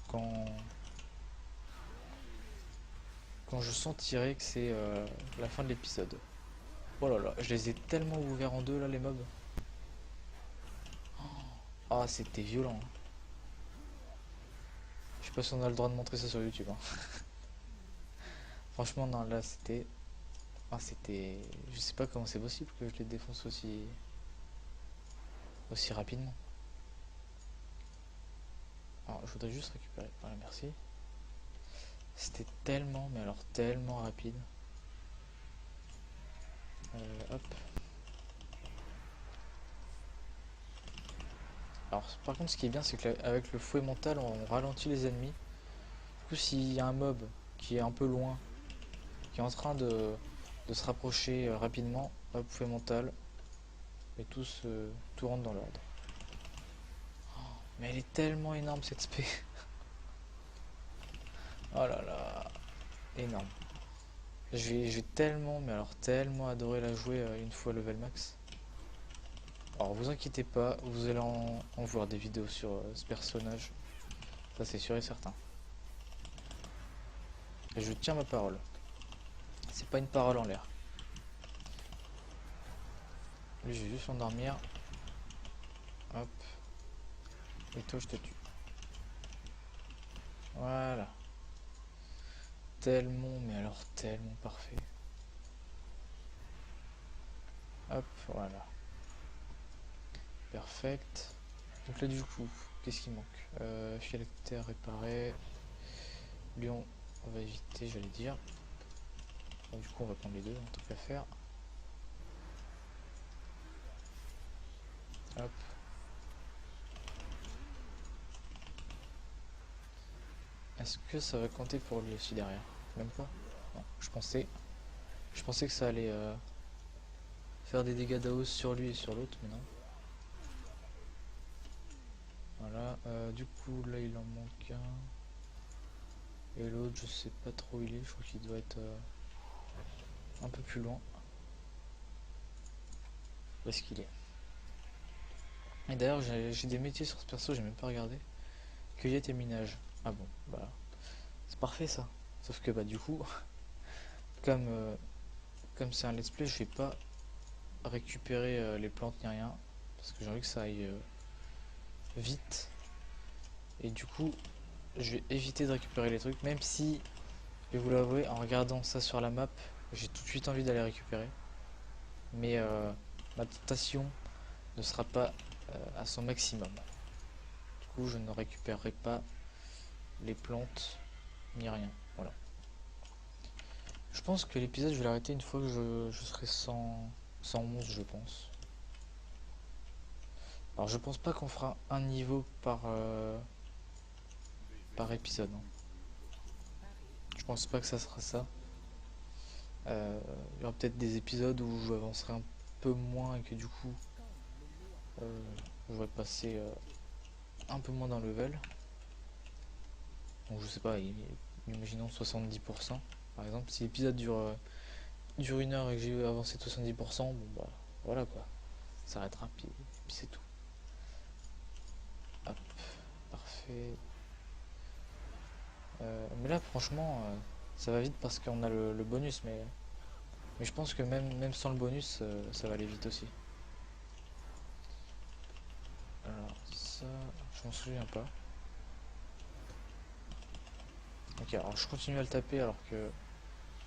Quand... Quand je sentirai que c'est la fin de l'épisode. Oh là là, je les ai tellement ouverts en deux là les mobs. Ah, c'était violent, hein. Je sais pas si on a le droit de montrer ça sur YouTube, hein. Franchement, non, là c'était... Ah, c'était... Je sais pas comment c'est possible que je les défonce aussi rapidement. Alors, je voudrais juste récupérer. Voilà, merci. C'était tellement, mais alors tellement rapide. Hop. Alors, par contre, ce qui est bien, c'est qu'avec le fouet mental, on ralentit les ennemis. Du coup, s'il y a un mob qui est un peu loin, qui est en train de se rapprocher rapidement, hop, fouet mental, et tout rentre dans l'ordre. Mais elle est tellement énorme cette spé. Oh là là, énorme. J'ai tellement, mais alors tellement adoré la jouer une fois level max. Alors vous inquiétez pas, vous allez en voir des vidéos sur ce personnage. Ça c'est sûr et certain. Et je tiens ma parole. C'est pas une parole en l'air. Lui je vais juste m'endormir. Hop. Et toi je te tue. Voilà. Tellement, mais alors tellement parfait. Hop, voilà. Perfect. Donc là du coup, qu'est-ce qui manque Phylactère réparé. Lion, on va éviter, j'allais dire. Bon, du coup, on va prendre les deux, en tant qu'à faire. Hop. Est-ce que ça va compter pour lui aussi derrière? Même pas? Non, je pensais que ça allait faire des dégâts d'AOS sur lui et sur l'autre, mais non. Voilà, du coup, là, il en manque un. Et l'autre, je sais pas trop où il est, je crois qu'il doit être un peu plus loin. Où est-ce qu'il est? Et d'ailleurs, j'ai des métiers sur ce perso, j'ai même pas regardé. Cueillette et minage. Ah bon, bah, c'est parfait ça. Sauf que bah du coup, comme comme c'est un let's play, je vais pas récupérer les plantes ni rien. Parce que j'ai envie que ça aille vite. Et du coup, je vais éviter de récupérer les trucs. Même si, je vais vous l'avouer, en regardant ça sur la map, j'ai tout de suite envie d'aller récupérer. Mais ma tentation ne sera pas à son maximum. Du coup, je ne récupérerai pas les plantes ni rien. Voilà. Je pense que l'épisode, je vais l'arrêter une fois que je serai 111, je pense. Alors, je pense pas qu'on fera un niveau par épisode, hein. Je pense pas que ça sera ça. Il y aura peut-être des épisodes où j'avancerai un peu moins et que du coup, je vais passer un peu moins d'un level. Donc, je sais pas, imaginons 70%. Par exemple, si l'épisode dure une heure et que j'ai avancé de 70%, bon bah voilà quoi. Ça s'arrêtera, puis c'est tout. Hop, parfait. Mais là, franchement, ça va vite parce qu'on a le bonus, mais je pense que même sans le bonus, ça va aller vite aussi. Alors, ça, je m'en souviens pas. Ok, alors je continue à le taper alors que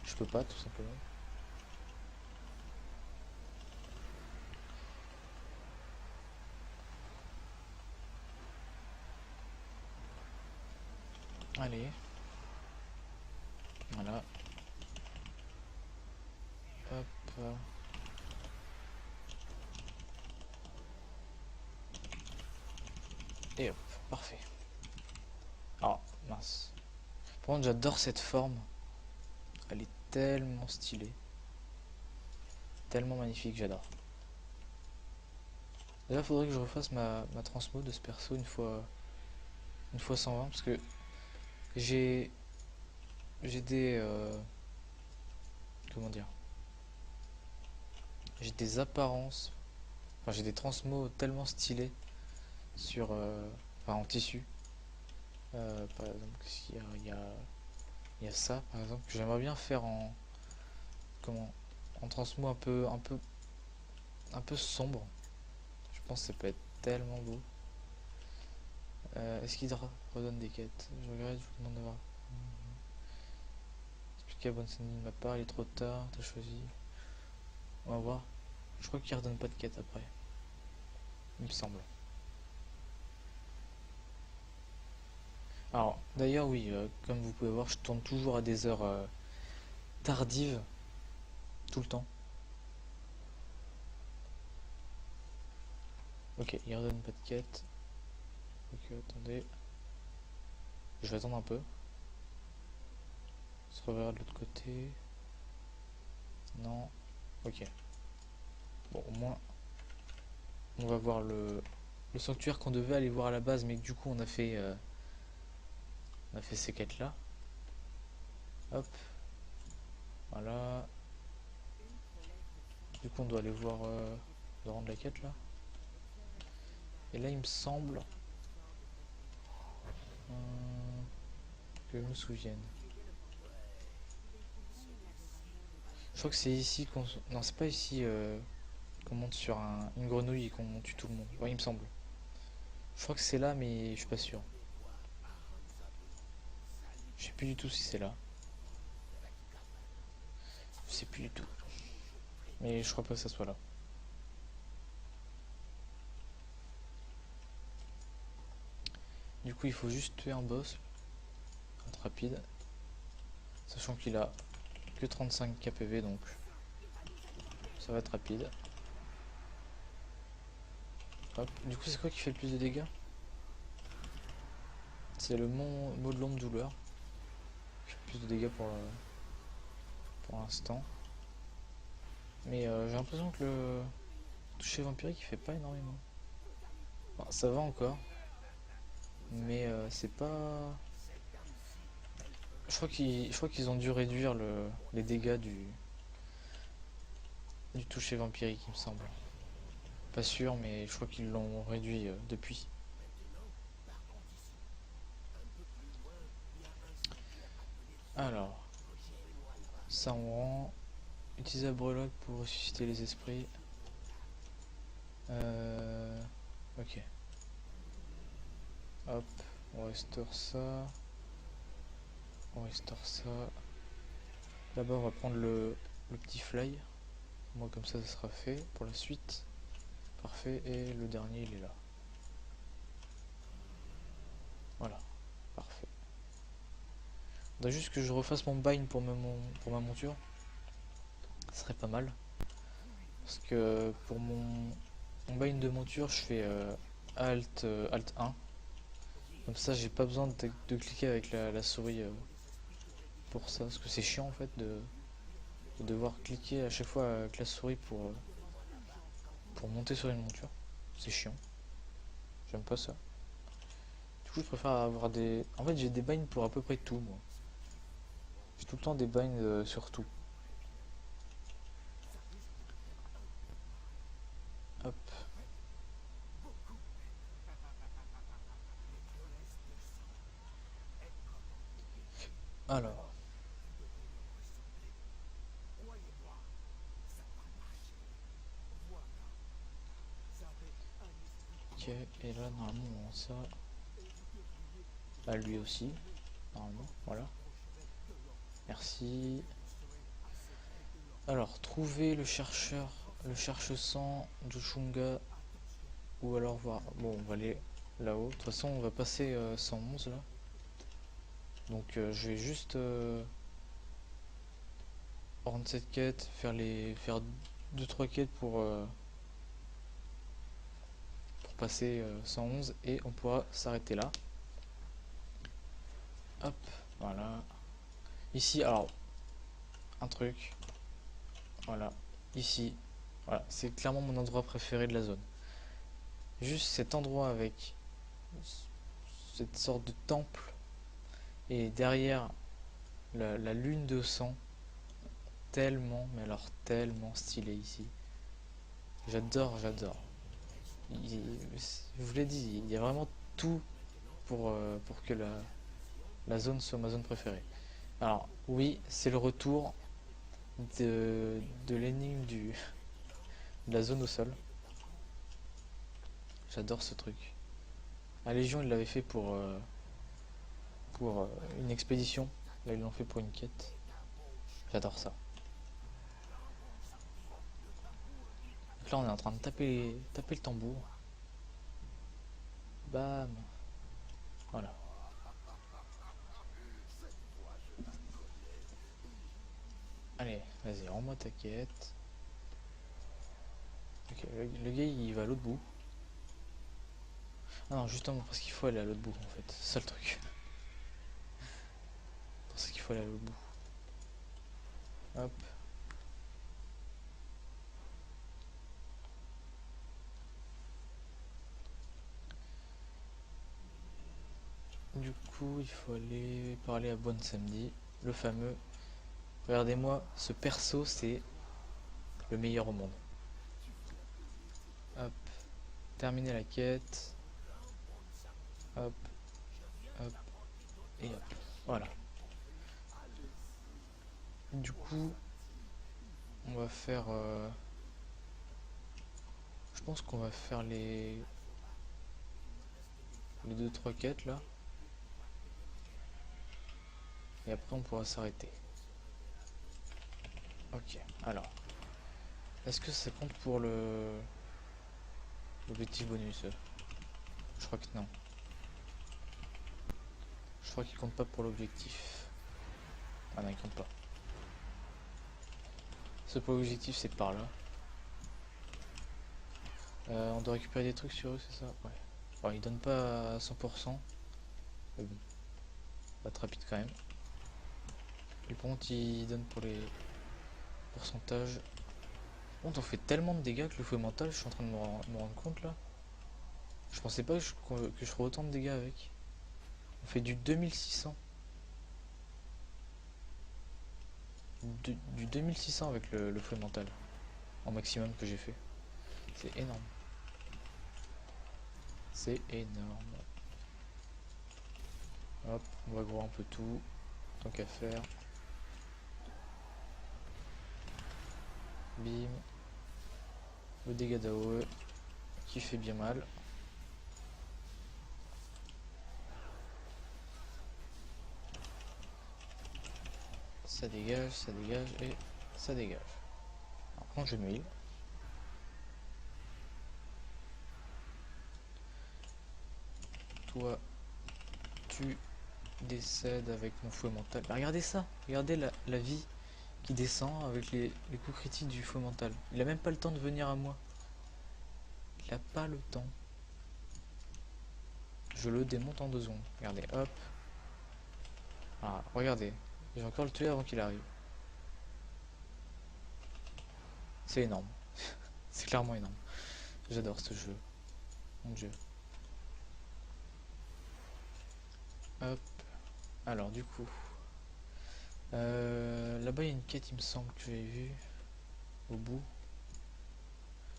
je peux pas, tout simplement. Allez. Voilà. Hop. Et hop, parfait. Oh, mince. Par contre, j'adore cette forme. Elle est tellement stylée. Tellement magnifique, j'adore. Là, faudrait que je refasse ma transmo de ce perso une fois 120 parce que j'ai des comment dire, j'ai des apparences, enfin j'ai des transmos tellement stylés sur enfin en tissu. Par exemple, qu'est-ce qu'il y a, il y a ça par exemple que j'aimerais bien faire en comment, en transmo un peu sombre. Je pense que ça peut être tellement beau. Est-ce qu'il redonne des quêtes? Je regrette, je vous demande d'avoir expliqué à bonne scène de ma part, il est trop tard, t'as choisi. On va voir. Je crois qu'il redonne pas de quête après. Il me semble. Alors, d'ailleurs, oui, comme vous pouvez voir, je tourne toujours à des heures tardives, tout le temps. Ok, il redonne pas de quête. Ok, attendez. Je vais attendre un peu. On se reverra de l'autre côté. Non. Ok. Bon, au moins, on va voir le sanctuaire qu'on devait aller voir à la base, mais que du coup, on a fait ces quêtes-là. Hop. Voilà. Du coup, on doit aller voir, on doit rendre la quête là. Et là, il me semble que je me souvienne. Je crois que c'est ici qu'on... Non, c'est pas ici qu'on monte sur une grenouille et qu'on tue tout le monde. Ouais, il me semble. Je crois que c'est là, mais je suis pas sûr. Je sais plus du tout si c'est là. Je sais plus du tout. Mais je crois pas que ça soit là. Du coup, il faut juste tuer un boss. Être rapide. Sachant qu'il a que 35 KPV, donc ça va être rapide. Hop. Du coup, c'est quoi qui fait le plus de dégâts? C'est le mot de l'ombre douleur. Qui fait plus de dégâts pour l'instant. Mais j'ai l'impression que le toucher vampirique il fait pas énormément. Enfin, ça va encore. Mais c'est pas... Je crois qu'ils ont dû réduire les dégâts du toucher vampirique, il me semble. Pas sûr, mais je crois qu'ils l'ont réduit depuis. Alors, ça on rend. Utiliser la breloque pour ressusciter les esprits. Ok. Hop, on restaure ça. On restaure ça. Là-bas, on va prendre le petit fly. Moi, comme ça sera fait pour la suite. Parfait. Et le dernier, il est là. Voilà. Parfait. Faudrait juste que je refasse mon bind pour ma monture. Ce serait pas mal. Parce que pour mon bind de monture, je fais Alt 1. Comme ça, j'ai pas besoin de cliquer avec la souris pour ça. Parce que c'est chiant en fait de devoir cliquer à chaque fois avec la souris pour monter sur une monture. C'est chiant. J'aime pas ça. Du coup, je préfère avoir des... En fait, j'ai des binds pour à peu près tout, moi. J'ai tout le temps des binds sur tout. Hop. Alors. Ok, et là, normalement, on rend ça à lui aussi. Normalement, voilà. Merci. Alors, trouver le cherche-sang de Shunga. Ou alors voir... Bon, on va aller là-haut. De toute façon, on va passer 111 là. Donc, je vais juste rendre cette quête, faire 2-3 quêtes pour passer 111 et on pourra s'arrêter là. Hop, voilà. Ici, alors, un truc, voilà, ici, voilà, c'est clairement mon endroit préféré de la zone. Juste cet endroit avec cette sorte de temple et derrière la lune de sang, tellement, mais alors tellement stylé ici. J'adore, j'adore. Je vous l'ai dit, il y a vraiment tout pour que la zone soit ma zone préférée. Alors, oui, c'est le retour de l'énigme de la zone au sol. J'adore ce truc. La Légion, il l'avait fait pour une expédition. Là, ils l'ont fait pour une quête. J'adore ça. Donc là, on est en train de taper le tambour. Bam. Voilà. Allez, vas-y, rends-moi ta quête. Ok, le gars, il va à l'autre bout. Ah non, justement, parce qu'il faut aller à l'autre bout, en fait. C'est ça le truc. Parce qu'il faut aller à l'autre bout. Hop. Du coup, il faut aller parler à Bon Samedi, le fameux. Regardez-moi, ce perso, c'est le meilleur au monde. Hop, terminer la quête. Hop, hop, et hop. Voilà. Du coup, on va faire... je pense qu'on va faire les 2-3 quêtes là. Et après, on pourra s'arrêter. Ok, alors. Est-ce que ça compte pour l'objectif bonus? Je crois que non. Je crois qu'il compte pas pour l'objectif. Ah non, il compte pas. Ce pour l'objectif, c'est par là. On doit récupérer des trucs sur eux, c'est ça? Ouais. Bon, ils donnent pas à 100%. Mais bon, va être rapide quand même. Et par contre, ils donnent pour les pourcentages. Bon, on fait tellement de dégâts que le fouet mental, je suis en train de me rendre compte là. Je pensais pas que je ferais autant de dégâts avec. On fait du 2600. Du 2600 avec le fouet mental. En maximum que j'ai fait. C'est énorme. C'est énorme. Hop, on va gros un peu tout. Tant qu'à faire. Bim. Le dégât d'AOE qui fait bien mal. Ça dégage et ça dégage. Alors, quand je me heal. Toi, tu décèdes avec mon fouet mental. Bah, regardez ça, regardez la vie qui descend avec les coups critiques du fouet mental. Il a même pas le temps de venir à moi. Il a pas le temps. Je le démonte en 2 secondes. Regardez, hop. Ah, regardez. J'ai encore le tuer avant qu'il arrive. C'est énorme. C'est clairement énorme. J'adore ce jeu. Mon dieu. Hop. Alors du coup. Là-bas il y a une quête il me semble que j'avais vu. Au bout.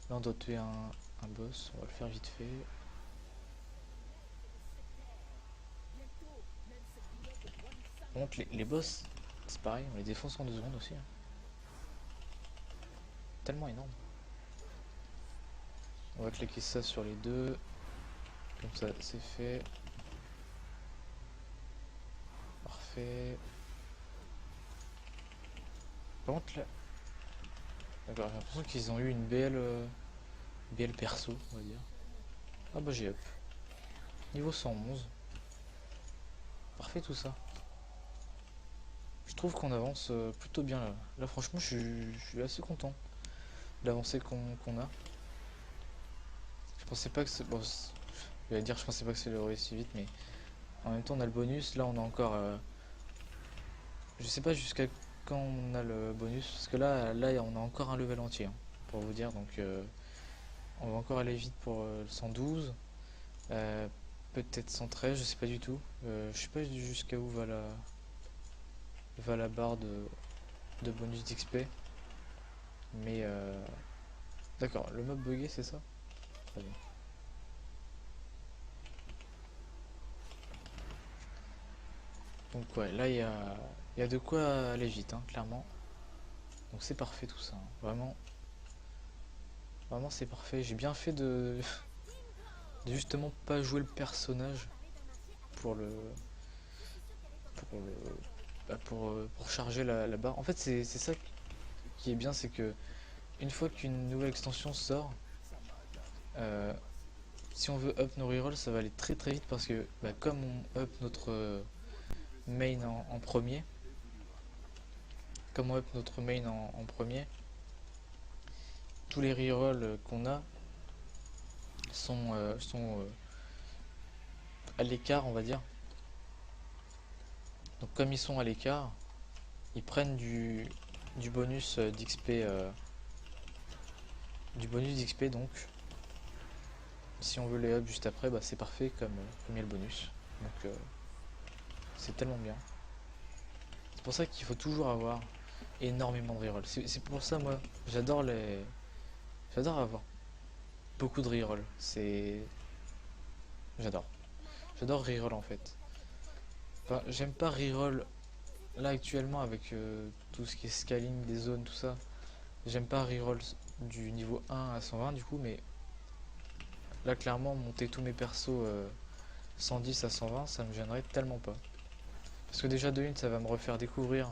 Là on doit tuer un boss. On va le faire vite fait. Par contre les boss, c'est pareil, on les défonce en 2 secondes aussi. Hein. Tellement énorme. On va cliquer ça sur les deux. Comme ça c'est fait. Parfait. Par contre là... D'accord, j'ai l'impression qu'ils ont eu une BL perso, on va dire. Ah bah j'ai up. Niveau 111. Parfait tout ça. trouve qu'on avance plutôt bien là. Là franchement je suis assez content de l'avancée qu'on a. Je pensais pas que c'est... Bon, je vais dire je pensais pas que c'est le si vite, mais en même temps on a le bonus. Là on a encore... je sais pas jusqu'à quand on a le bonus, parce que là on a encore un level entier, hein, pour vous dire. Donc on va encore aller vite pour le 112. Peut-être 113, je sais pas du tout. Je sais pas jusqu'à où va la barre de bonus d'XP. Mais d'accord, le mob bugué c'est ça? Très bien. Donc ouais, là il y a de quoi aller vite, hein, clairement. Donc c'est parfait tout ça, hein. Vraiment, vraiment c'est parfait. J'ai bien fait de justement pas jouer le personnage pour le pour le pour charger la barre. En fait c'est ça qui est bien, c'est que une fois qu'une nouvelle extension sort, euh, si on veut up nos rerolls, ça va aller très très vite parce que bah, comme on up notre main en premier, comme on up notre main en premier, tous les rerolls qu'on a sont à l'écart, on va dire. Donc comme ils sont à l'écart, ils prennent du bonus d'XP, du bonus d'XP. Donc si on veut les up juste après, bah, c'est parfait comme il y a le bonus. Donc c'est tellement bien. C'est pour ça qu'il faut toujours avoir énormément de rerolls. C'est pour ça moi j'adore avoir beaucoup de rerolls. J'adore. J'adore reroll en fait. Enfin, j'aime pas reroll là actuellement avec tout ce qui est scaling des zones, tout ça. J'aime pas reroll du niveau 1 à 120 du coup, mais là clairement monter tous mes persos 110 à 120, ça me gênerait tellement pas. Parce que déjà de une, ça va me refaire découvrir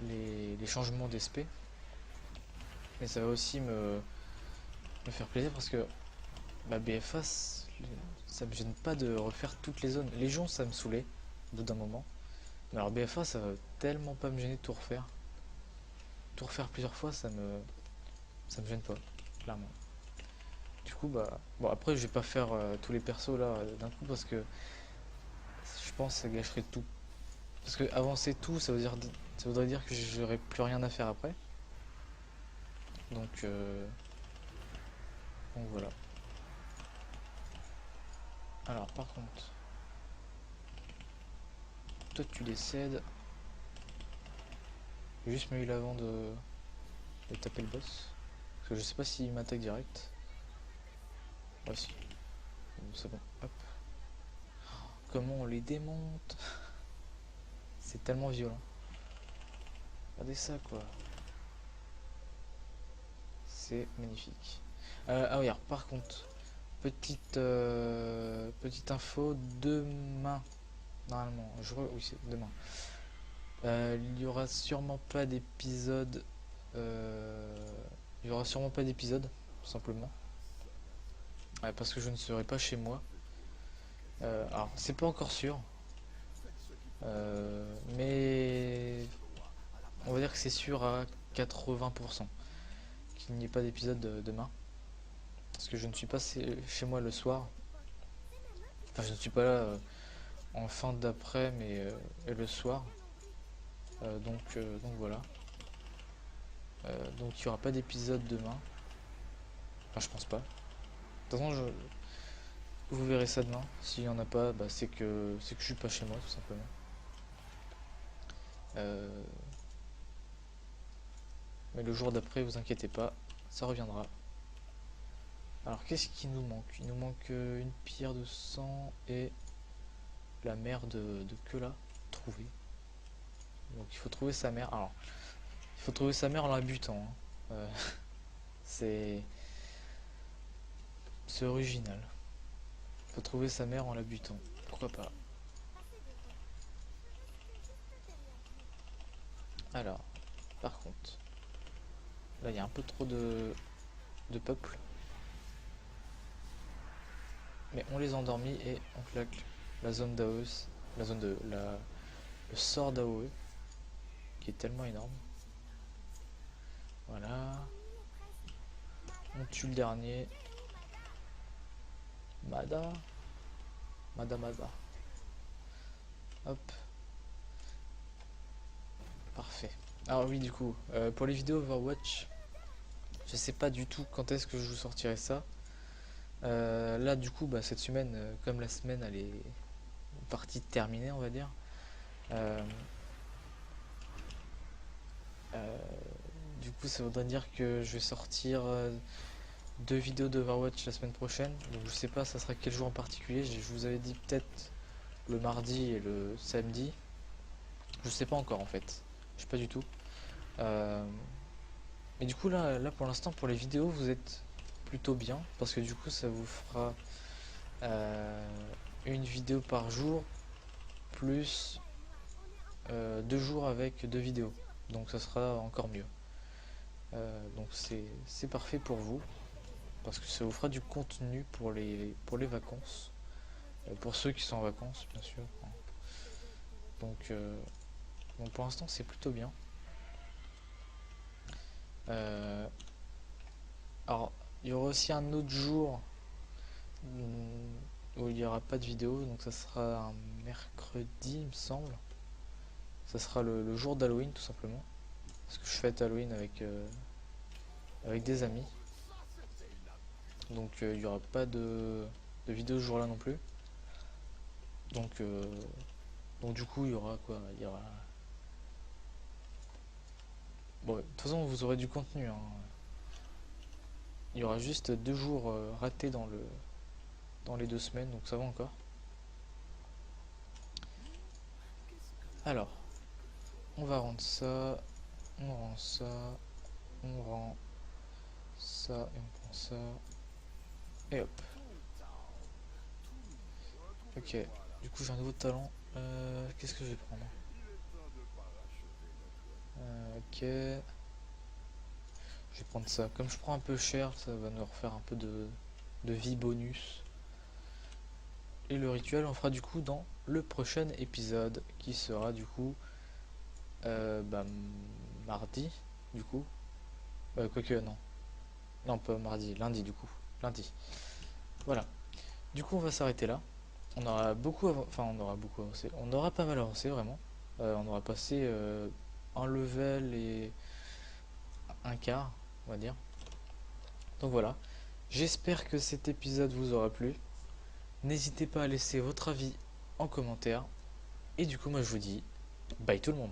les changements d'SP. Mais ça va aussi me faire plaisir parce que bah, BFA, ça me gêne pas de refaire toutes les zones. Légion, ça me saoulait au bout d'un moment. Mais alors BFA, ça va tellement pas me gêner de tout refaire. Tout refaire plusieurs fois, ça me gêne pas, clairement. Du coup, bah, bon après, je vais pas faire tous les persos là d'un coup parce que je pense que ça gâcherait tout. Parce que avancer tout, ça voudrait dire que j'aurais plus rien à faire après. Donc, euh, donc voilà. Alors par contre, toi tu décèdes. J'ai juste mis l'avant de taper le boss. Parce que je sais pas s'il m'attaque direct. Ouais si. Bon, c'est bon. Hop. Comment on les démonte. C'est tellement violent. Regardez ça quoi. C'est magnifique. Ah oui, alors par contre, petite info, demain, normalement, oui c'est demain. Il y aura sûrement pas d'épisode. Il y aura sûrement pas d'épisode, tout simplement. Ouais, parce que je ne serai pas chez moi. Alors, c'est pas encore sûr. Mais on va dire que c'est sûr à 80% qu'il n'y ait pas d'épisode demain. Parce que je ne suis pas chez moi le soir. Enfin, je ne suis pas là en fin d'après, mais le soir. Donc voilà. Donc il n'y aura pas d'épisode demain. Enfin, je pense pas. De toute façon, vous verrez ça demain. S'il n'y en a pas, bah, c'est que je suis pas chez moi, tout simplement. Euh, mais le jour d'après, vous inquiétez pas, ça reviendra. Alors qu'est-ce qui nous manque? Il nous manque une pierre de sang et la mère de Kela trouvée. Donc il faut trouver sa mère. Alors, il faut trouver sa mère en la butant, hein. C'est c'est original. Il faut trouver sa mère en la butant. Pourquoi pas? Alors, par contre, là il y a un peu trop de peuple. Mais on les a endormis et on claque la zone d'AOE, le sort d'AOE. qui est tellement énorme. Voilà. On tue le dernier. Mada. Mada. Hop. Parfait. Alors oui, du coup, pour les vidéos Overwatch, je sais pas du tout quand est-ce que je vous sortirai ça. Là, du coup, bah, cette semaine, comme la semaine elle est partie terminée, on va dire. Euh, euh, du coup, ça voudrait dire que je vais sortir 2 vidéos d'Overwatch la semaine prochaine. Donc je sais pas, ça sera quel jour en particulier. Je vous avais dit peut-être le mardi et le samedi. Je sais pas encore en fait. Je sais pas du tout. Euh, mais du coup là pour l'instant pour les vidéos vous êtes plutôt bien parce que du coup ça vous fera une vidéo par jour plus 2 jours avec 2 vidéos. Donc ça sera encore mieux. Donc c'est parfait pour vous parce que ça vous fera du contenu pour les vacances. Pour ceux qui sont en vacances bien sûr. Donc, euh, donc pour l'instant c'est plutôt bien. Euh, alors il y aura aussi un autre jour où il n'y aura pas de vidéo, donc ça sera un mercredi il me semble. Ça sera le jour d'Halloween tout simplement. Parce que je fête Halloween avec des amis. Donc il n'y aura pas de vidéo ce jour-là non plus. Donc, euh, donc du coup il y aura quoi? Il y aura. Bon, de toute façon vous aurez du contenu, hein. Il y aura juste 2 jours ratés dans les 2 semaines, donc ça va encore. Alors, on va rendre ça, on rend ça, on rend ça et on prend ça. Et hop. Ok. Du coup j'ai un nouveau talent. Qu'est-ce que je vais prendre? Ok. Je vais prendre ça. Comme je prends un peu cher, ça va nous refaire un peu de vie bonus. Et le rituel on fera du coup dans le prochain épisode qui sera du coup bah, mardi du coup. Quoique non. Non pas mardi, lundi du coup. Lundi. Voilà. Du coup on va s'arrêter là. Enfin on aura beaucoup avancé. On aura pas mal avancé vraiment. On aura passé un level et un quart, on va dire. Donc voilà. J'espère que cet épisode vous aura plu. N'hésitez pas à laisser votre avis en commentaire. Et du coup moi je vous dis bye tout le monde.